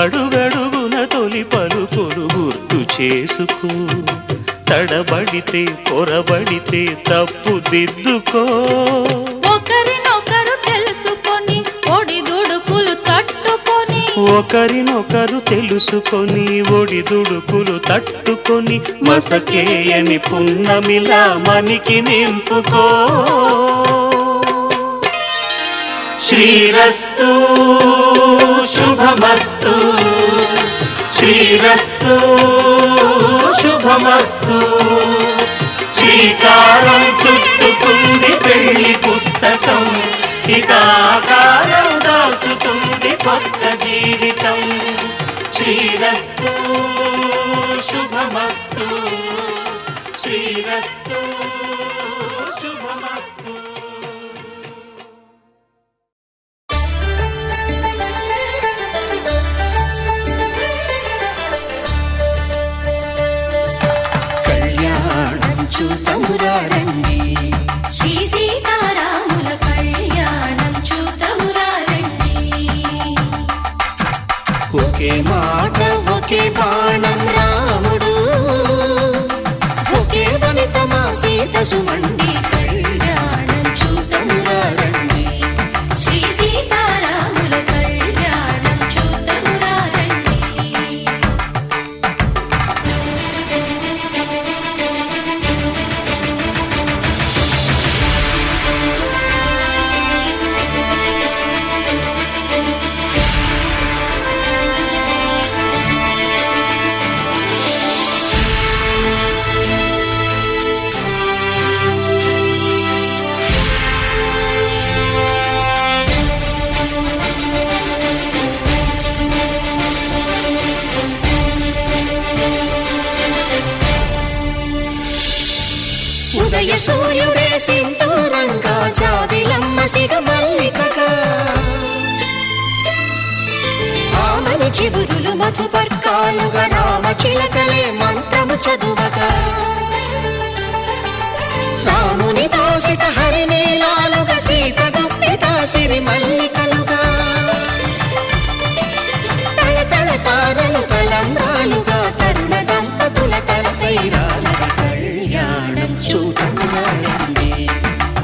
G: అడుగడుగున తొలి పలుకులు గుర్తు చేసుకో, తడబడితే పొరబడితే తప్పు దిద్దుకో.
F: ఒకరినొకరు తెలుసుకొని ఒడిదు
G: ఒకరినొకరు తెలుసుకొని ఒడిదుడుకులు తట్టుకొని మసకేయని పున్నమిలా మనికి నింపుకో. శ్రీరస్తు శుభమస్తు, శ్రీరస్తు శుభమస్తు. శ్రీకారం చుట్టుకుంది పెళ్లి పుస్తకం, ఇక ఆకారం దాచుతుంది కొత్త జీవితం. శ్రీరస్తు శుభమస్తు, శ్రీరస్తు శుభమస్తు.
A: కళ్యాణం చూతమురా రండి,
C: శ్రీ సీతారాముల కళ్యాణం చూతమురా రండి.
A: ఒకే మాట ఒకే బాణం రాముడు, ఒకే వనిత మా సీత సుమండి. కళ్యాణం చూతమురా రండి,
C: శ్రీ సీతారాముల కళ్యాణం చూతమురా రండి.
A: ఉదయ సూర్యుడే సింధూరంగా, జాబిలమ్మ సిగ మల్లికగా, ఆమని చివురులు మధుపర్కాలుగా, రామ చిలకలే మంత్రము చదువగా, రాముని దోసిట హరినీలాలుగా, సీత గుప్పిట సిరి మల్లికలుగా, తళతళ తారలు తలంబ్రాలుగా, తరుణ దంపతుల తలపైరాలుగా. కళ్యాణం చూతమురా రండి,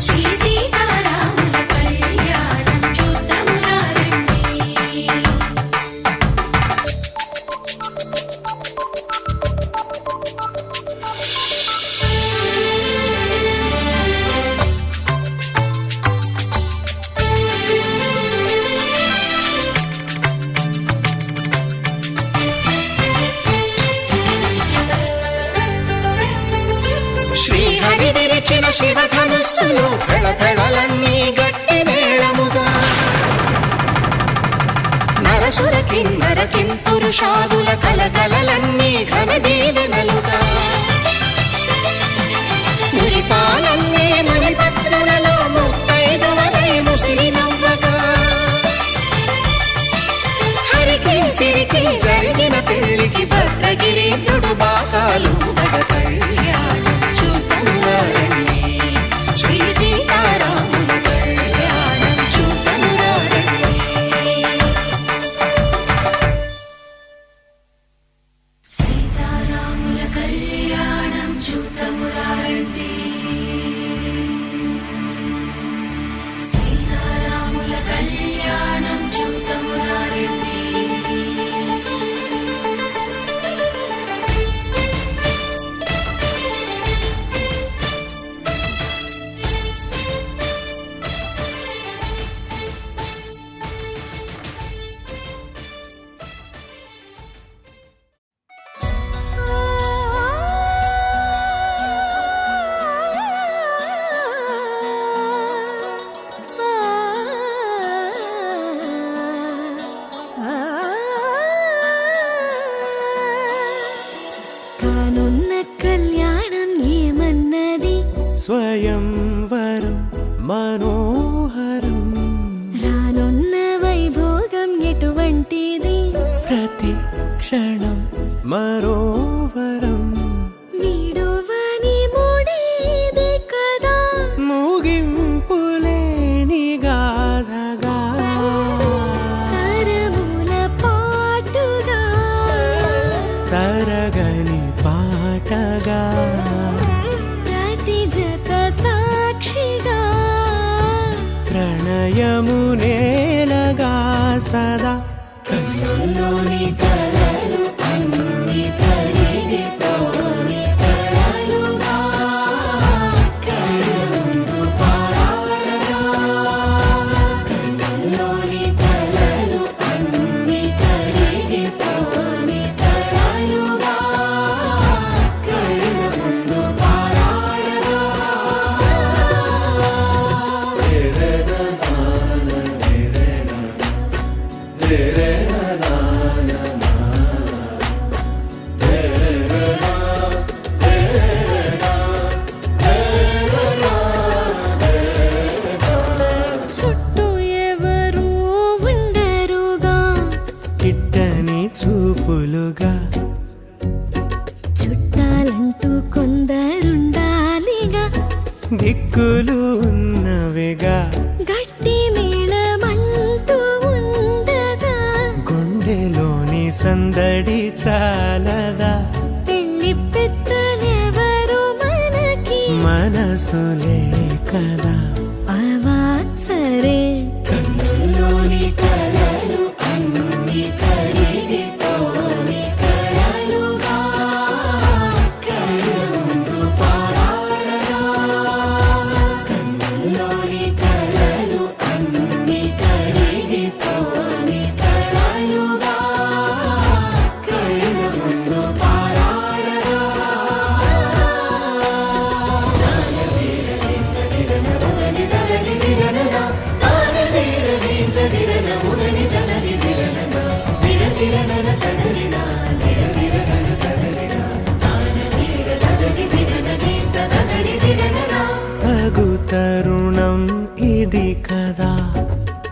C: శ్రీ సీతారాముల కళ్యాణం చూతమురా రండి.
A: శ్రీహరి విరిచిన శివధనుస్సులు పెళపెళలన్నీ గట్టి మేళముగా, నరసుర కిన్నర కింపురుషాదుల కలకలలన్నీ ఘన దీవెనలుగా, మురిపాలన్నీ మణిపత్రులలో ముత్తైదువలై ముసిరి నవ్వగా, హరికి సిరికి జరిగిన పెళ్లికి భద్రగిరీంద్రుడు బాకాలు మగ. కళ్యాణం చూతమురా రండి, శ్రీ సీతారాముల కళ్యాణం చూతమురా రండి.
C: సీతారాముల కళ్యాణం చూతమురా రండి, సీతారాముల కళ్యాణం చూతమురా రండి.
F: కానున్న కళ్యాణం ఏమన్నది,
B: స్వయంవరం మనోహరం,
F: రానున్న వైభోగం ఎటువంటిది,
B: ప్రతి క్షణం మరోవరం,
F: వీడువని ముడేది కదా,
B: ముగింపులేని గాథగా,
F: తరముల పాటుగా,
B: తరగని పాటగా,
F: ప్రతి జత సాక్షిగా,
B: ప్రణయము నేలగా సదా. కన్నుల
H: కన్నుల్లోని కలలు అన్ని కరిగిపోని కలలుగా కళ్ళ ముందు పారాడగా కన్నుల్లోని కలలు అన్ని కరిగిపోని కలలుగా కళ్ళ ముందు పారాడగా
F: చుట్టూ ఎవరు ఉండరుగా
B: కిట్టని చూపులుగా
F: చుట్టాలంటూ కొందరుండాలిగా
B: దిక్కులు ఉన్నవిగా
F: గట్టి మేళమంటూ ఉండదా
B: గుండెలోని సందడి చాలదా
F: పెళ్లి పెద్దలెవరు మనకి
B: మనసులే కదా
F: అవా సరే
H: కన్నుల్లోని కలలు అన్ని కరిగిపోని కలలుగా కళ్ళ ముందు పారాడగా కన్నుల్లోని కలలు అన్ని కరిగిపోని కలలుగా కళ్ళ ముందు పారాడగా
B: తగు తరుణం ఇది కదా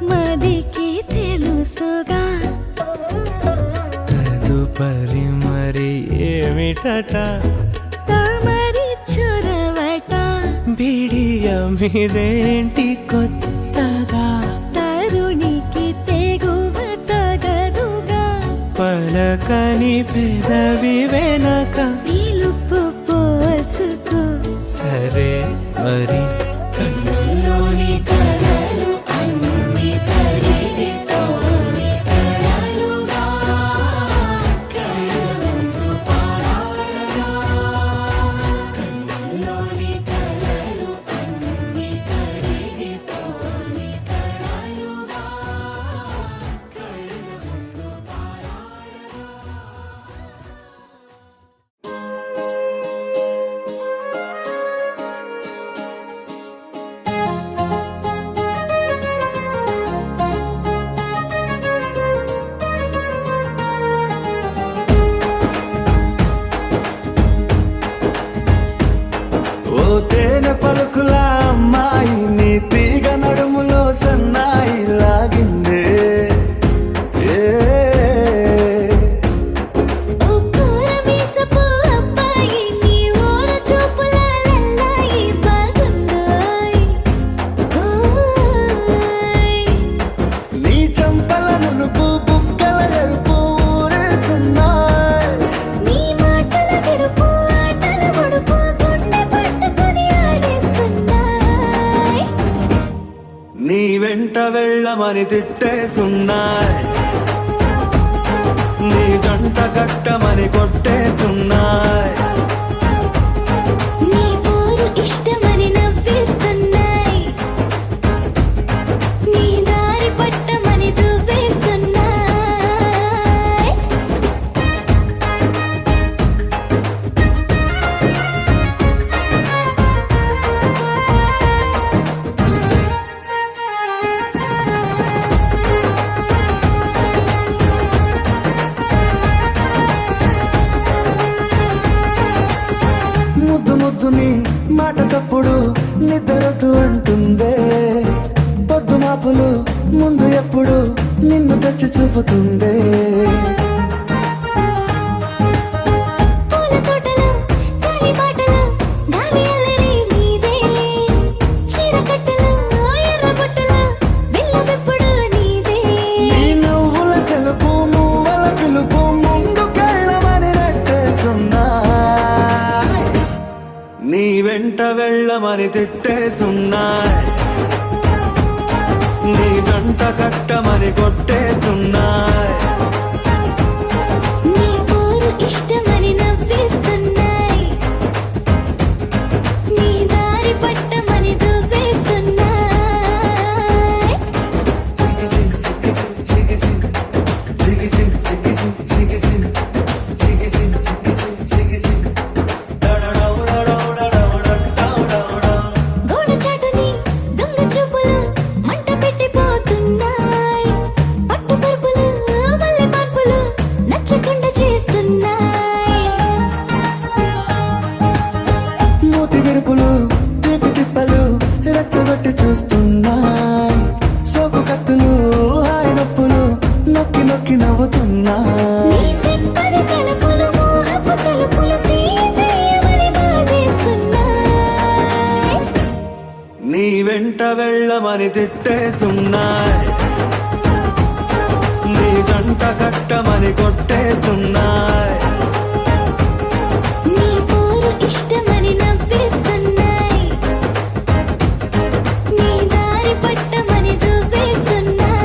F: మదికి తెలుసుగా
B: తదుపరి మరి ఏమిటట
F: తమరి చొరవట
B: బిడియమిదేంటి కొత్తగా
F: తరుణికి తెగువ తగదుగా
B: పలకని పెదవి వెనక
F: పిలుపు పోల్చుకో
B: సరే మరి
H: కన్నుల్లోని కలలు అన్ని కరిగిపోని కలలుగా కళ్ళ ముందు పారాడగా కన్నుల్లోని కలలు అన్ని కరిగిపోని కలలుగా కళ్ళ ముందు పారాడగా
E: ఓ తేనె పలుకుల అమ్మాయి నీ తీగ నడుములో సన్నాయి లాగిందే ఏ
F: ఓ కూరమీసపు అబ్బాయి నీ ఊర చూపుల లల్లాయి బాగుందోయ్ ఓయ్
E: నీ చంపల నునుపు బుగ్గల ఎరుపు ఊరేస్తున్నాయి
F: నీ మాటల తెరుపు ఆటల ముడుపు గుండె పట్టుకొని ఆడేస్తున్నాయ్
E: నీ వెంట వెళ్ళమని తిట్టేస్తున్నాయి నీ జంట కట్టమని కొట్టేస్తున్నాయి
F: నీ పోరు ఇష్టమని నవ్వేస్తున్నాయ్ నీ దారి పట్టమని దువ్వేస్తున్నాయ్
E: ముద్దు ముద్దు నీ మాట తప్పుడు నిద్రొద్దు అంటుందే పొద్దు మాపులు ముందు ఎప్పుడు నిన్ను తెచ్చి చూపుతుందే
F: పూల తోటలో గాలి బాటలో గాలి అల్లరి నీదే చీర కట్టలో ఎర్ర బుట్టలో బిల్ల విప్పుడు నీదే
E: నీ నువ్వుల తెలుపు మువ్వల పిలుపు ముందుకెళ్ళమని నెట్టేస్తున్నాయి నీ వెంట వెళ్ళమని తిట్టేస్తున్నాయి నీ జంట కట్టమని కొట్టేస్తున్నాయి
A: పలికి నవ్వుతున్నా
F: నీ తెప్పని తలుపులు మోహపు తలుపులు తీయమని బాధేస్తున్నాయి.
A: నీ వెంట వెళ్ళమని తిట్టేస్తున్నా నీ జంట కట్టమని కొట్టేస్తున్నా
F: నీ పోరు ఇష్టమని నవ్వేస్తున్నాయి. నీ దారి పట్టమని దువ్వేస్తున్నాయి.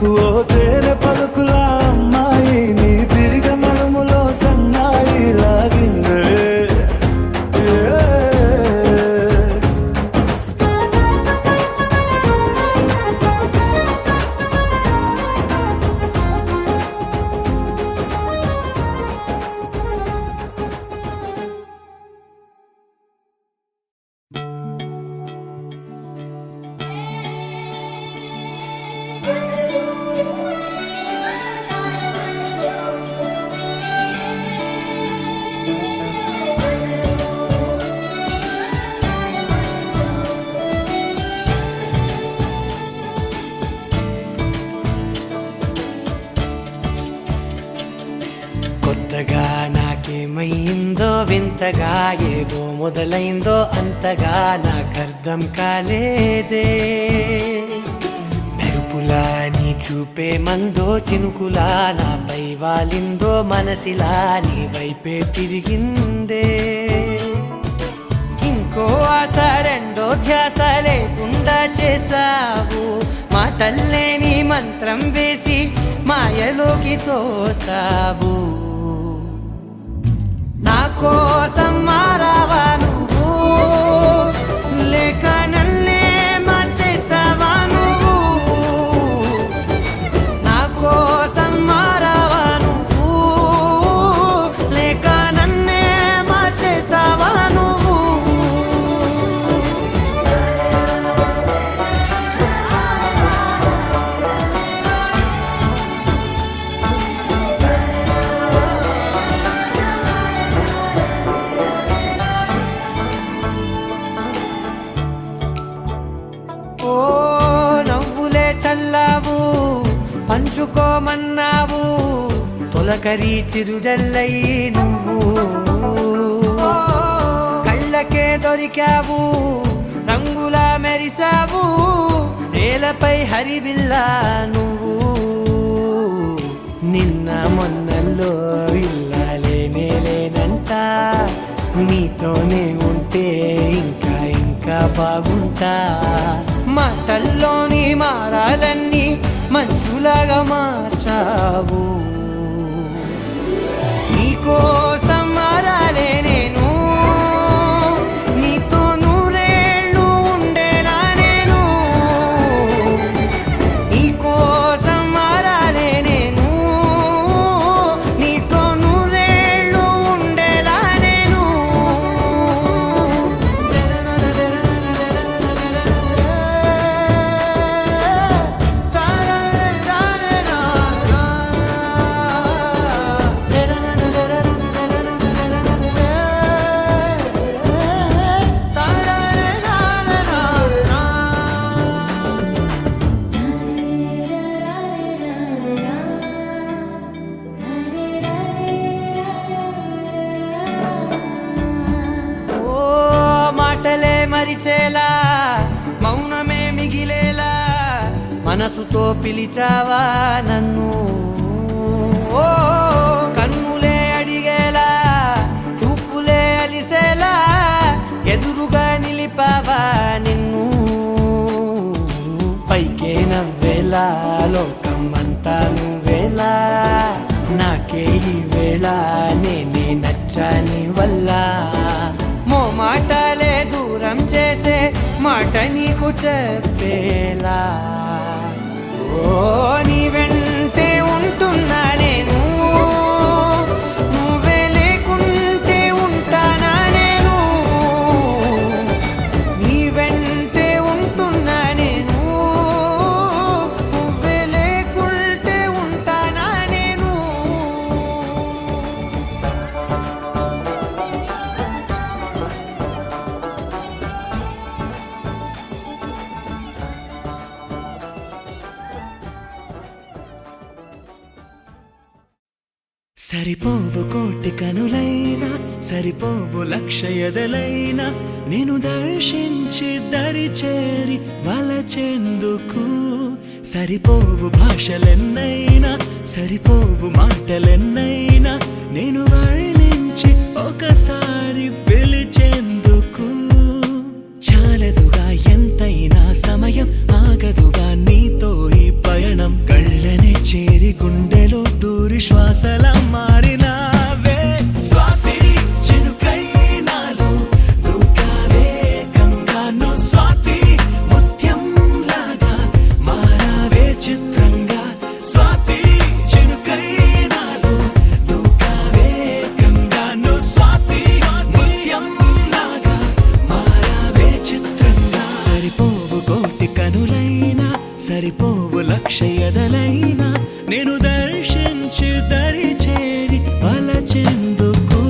A: ఓ తేనె పలుకులా అమ్మాయి నీ తిరిగ నడుములో సన్నాయి లాగిందే
B: కొత్తగా నాకేమైందో వింతగా ఏదో మొదలైందో అంతగా నాకర్థం కాలేదే మెరుపులా నీ చూపే మందో చినుకులా నాపై వాలిందో మనసిలా నీ వైపే తిరిగిందే ఇంకో ఆశ రెండో ధ్యాస లేకుండా చేసావు మాటల్లేని మంత్రం వేసి మాయలోకి తోసావు నా కోసం మారావా నువ్వు లేక నన్నే మార్చేసావా నువ్వు నా కోసం మారావా నువ్వు లేక నన్నే మార్చేసావా నువ్వు ఓ నవ్వులే చల్లావు పంచుకోమన్నావు తొలకరి చిరుజల్లై నువ్వు కళ్ళకే దొరికావు రంగులా మెరిసావు నేలపై హరివిల్లా నువ్వు నిన్న మొన్నల్లో ఇల్లాలేనే లేనంట నీతోనే ఉంటే ఇంకా ఇంకా బాగుంటా మాటల్లోని మారాలన్నీ మంచులాగా మార్చావు నీకోసం మారాలే నేను నీతో నూరేళ్ళు ఉండేలా నేను నీకోసం మారాలే నేను నీతో నూరేళ్ళు ఉండేలా నేను ఓ మాటలే మరిచేలా మౌనమే మిగిలేలా మనసుతో పిలిచావా నన్ను ఓ కన్నులే అడిగేలా చూపులే అలిసేలా ఎదురుగా నిలిపావా నిన్ను పైకే నవ్వేలా లోకమంతా నువ్వేలా నాకే ఈ వేళ నేనే నచ్చాని వల్ల మాటలే దూరం చేసే మాట నీకు చెప్పేలా ఓ నీ వెంటే ఉంటున్నా నేను నువ్వే లేకుంటే ఉంటానా నేను నీ వెంటే ఉంటున్నా నేను నువ్వే లేకుంటే ఉంటానా నేను సరిపోవు కోటి కనులైనా సరిపోవు లక్ష ఎదలైనా నేను దర్శించి దరి చేరి వలచెందుకు సరిపోవు భాషలెన్నైనా సరిపోవు మాటలెన్నైనా నేను వర్ణించి ఒకసారి పిలిచేందుకు చాలదుగా ఎంతైనా సమయం ఆగదుగా నీతో ఈ పయనం కళ్ళనే చేరి గుండెలో దూరి శ్వాసల మారినావే స్వాతి చినుకై నాలో దూకావే గంగాను స్వాతి ముత్యం లాగా మారావే చిత్రంగా స్వాతి చినుకై నాలో దూకావే గంగాను స్వాతి ముత్యం లాగా మారావే చిత్రంగా సరిపోవు కోటి కనులైనా సరిపోవు లక్ష ఎదలైనా నేను దర్శించి దరి చేరి వలచెందుకు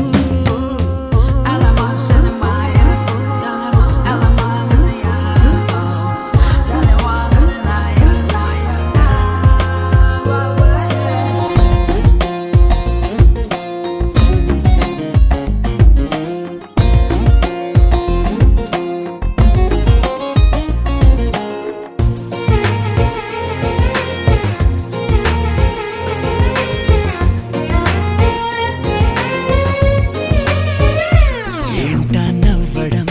B: ఏంటా నవ్వడం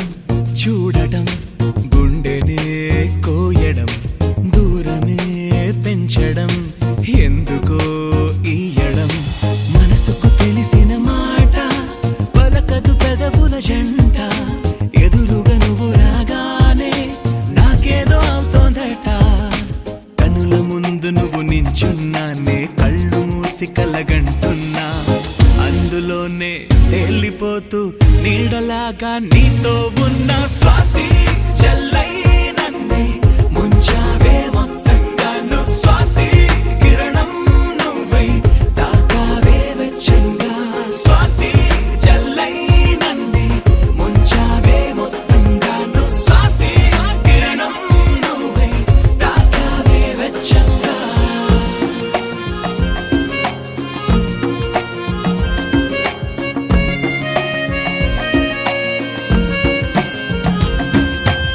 B: చూడటం గుండెనే కోయడం దూరమే పెంచడం ఎందుకో ఈయడం మనసుకు తెలిసిన మాట పలకదు పెదవుల జంట ఎదురుగా నువ్వు రాగానే నాకేదో అవుతోందట కనుల ముందు నువ్వు నించున్నానే కళ్ళు మూసి కలగంటున్నా అందులోనే వెళ్ళిపోతూ నీడలాగా నీతో ఉన్న స్వాతి జల్లై నన్నే ముంచావే మొత్తంగాను స్వాతి కిరణం నువ్వై తాకావే వెచ్చంగా స్వాతి జల్లై నన్నే ముంచావే మొత్తంగాను స్వాతి కిరణం నువ్వై తాకావే వెచ్చంగా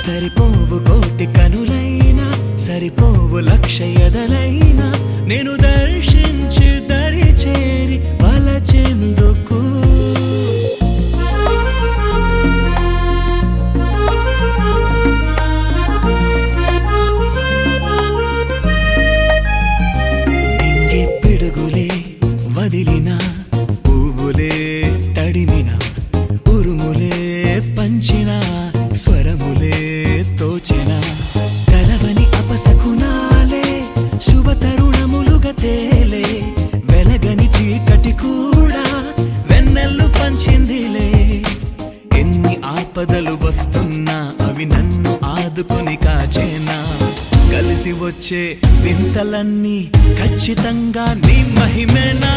B: సరిపోవు కోటి కనులైనా సరిపోవు లక్ష ఎదలైనా నేను దర్శించి దరి చేరి వలచెందుకు నింగి పిడుగులే వదిలిన పువ్వులే తడిమిన ఉరుములే పంచిన స్వరములే తోచిన కలవని అపసకునాలే శుభ తరుణములుగా తేలే వెలగని చీకటి కూడా వెన్నెల్లు పంచిందిలే ఎన్ని ఆపదలు వస్తున్నా అవి నన్ను ఆదుకొని కాచేనా కలిసి వచ్చే వింతలన్నీ ఖచ్చితంగా నీ మహిమేనా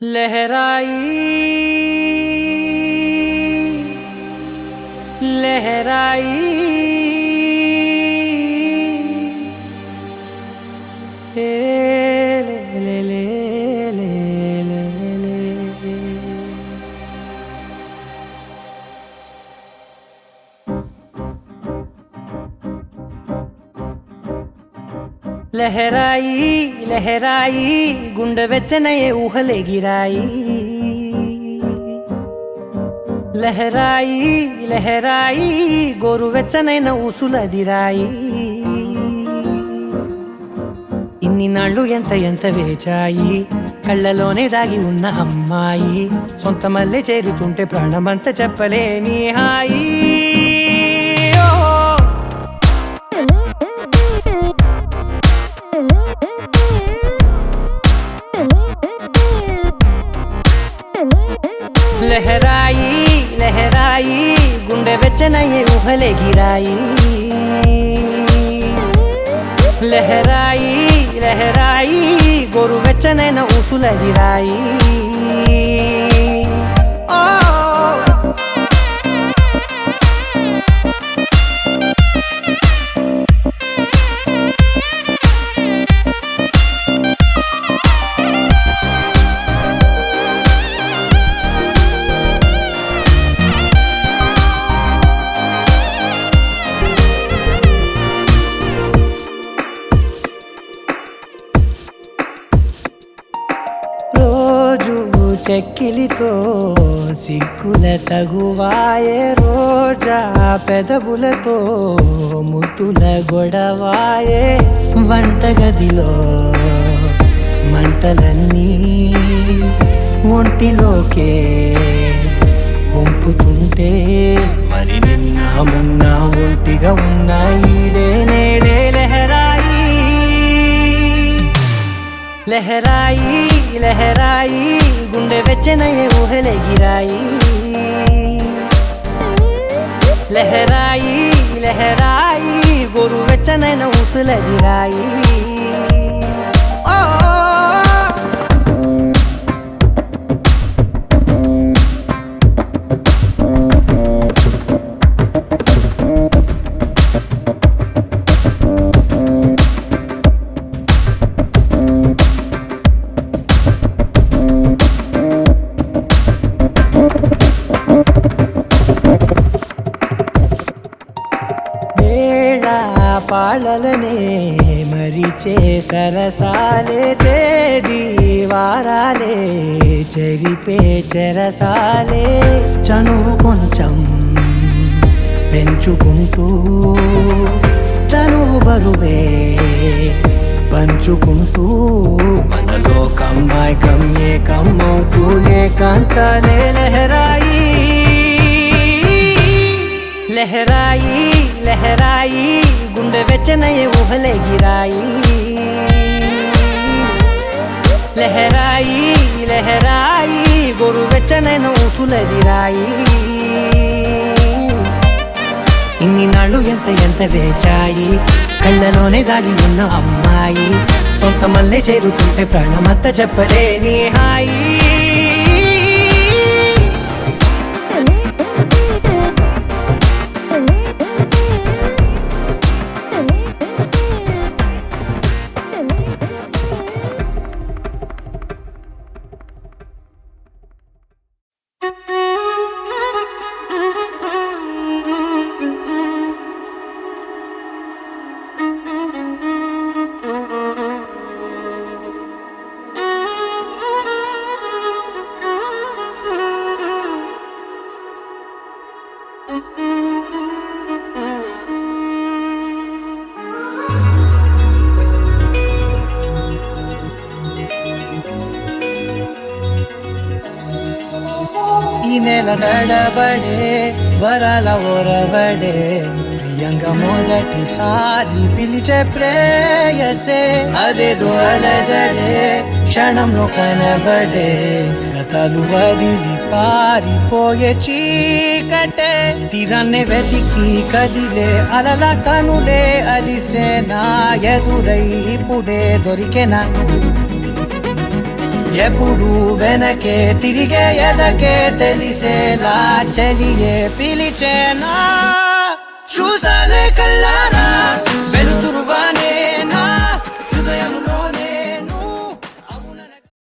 A: लहराई लहराई ए ले ले ले ले ले ले लहराई लहराई गुंड వెచ్చనయే ఊహలే గిరాయి లహరాయి లహరాయి గోరువెచ్చనైన ఊసులదిరాయి ఇన్ని నాళ్ళు ఎంత ఎంత వేచాయి కళ్ళలోనే దాగి ఉన్న అమ్మాయి సొంత మల్లె చేరుతుంటే ప్రాణమంత చెప్పలేని హాయి లహరాయి లహరాయి గుండె వెచ్చనయ్యే ఊహలెగిరాయి లహరాయి లహరాయి గోరు వెచ్చనైన ఊసులగిరాయి రోజు చెక్కిలితో సిగ్గుల తగువాయే రోజా పెదవులతో ముద్దుల గొడవాయే వంటగదిలో మంటలన్నీ ఒంటిలోకే వంపుతుంటే మరి నిన్న మొన్న ఒంటిగా ఉన్న ఈడే నేడే లహరాయి లహరాయి లహరాయి గుండె వెచ్చనయ్యే ఊహలెగిరాయి లహరాయి లహరాయి గోరు వెచ్చనైన ఊసులగిరాయి పాలలనే మరిచే సరసాలే తేదీ వారాలే చెరిపే చెరసాలే చనువు కొంచెం పెంచుకుంటూ చనువు బరువే పంచుకుంటూ మనలో కమ్మాయి కమ్మే కమ్మవుతూ ఏకాంతాలే లహరాయి లహరాయి లహరాయి గుండె వెచ్చనయ్యే ఊహలెగిరాయి లహరాయి లహరాయి గోరు వెచ్చనైన ఊసులగిరాయి ఇన్ని నాళ్ళు ఎంత వేచాయి కళ్ళలోనే దాగి ఉన్న అమ్మాయి సొంత మల్లె చేరుతుంటే ప్రాణమంత చెప్పలేని హాయి ఈ నెల నడబడే వరాల ఓరబడే ప్రియంగా మొదటిసారి పిలిచే ప్రేయసే అదేదో అలజడే క్షణంలో కనబడే గతాలు వదిలి పారిపోయే చీకటే తీరాన్నే వెతికి కదిలే అలల కనులే అలిసే నా ఎదురై ఇప్పుడే దొరికెనా ఎప్పుడు వెనకే తిరిగే ఎదకే తెలిసేలా చలియే పిలిచేనా చూసాలే కళ్ళారా వెలుతురువాన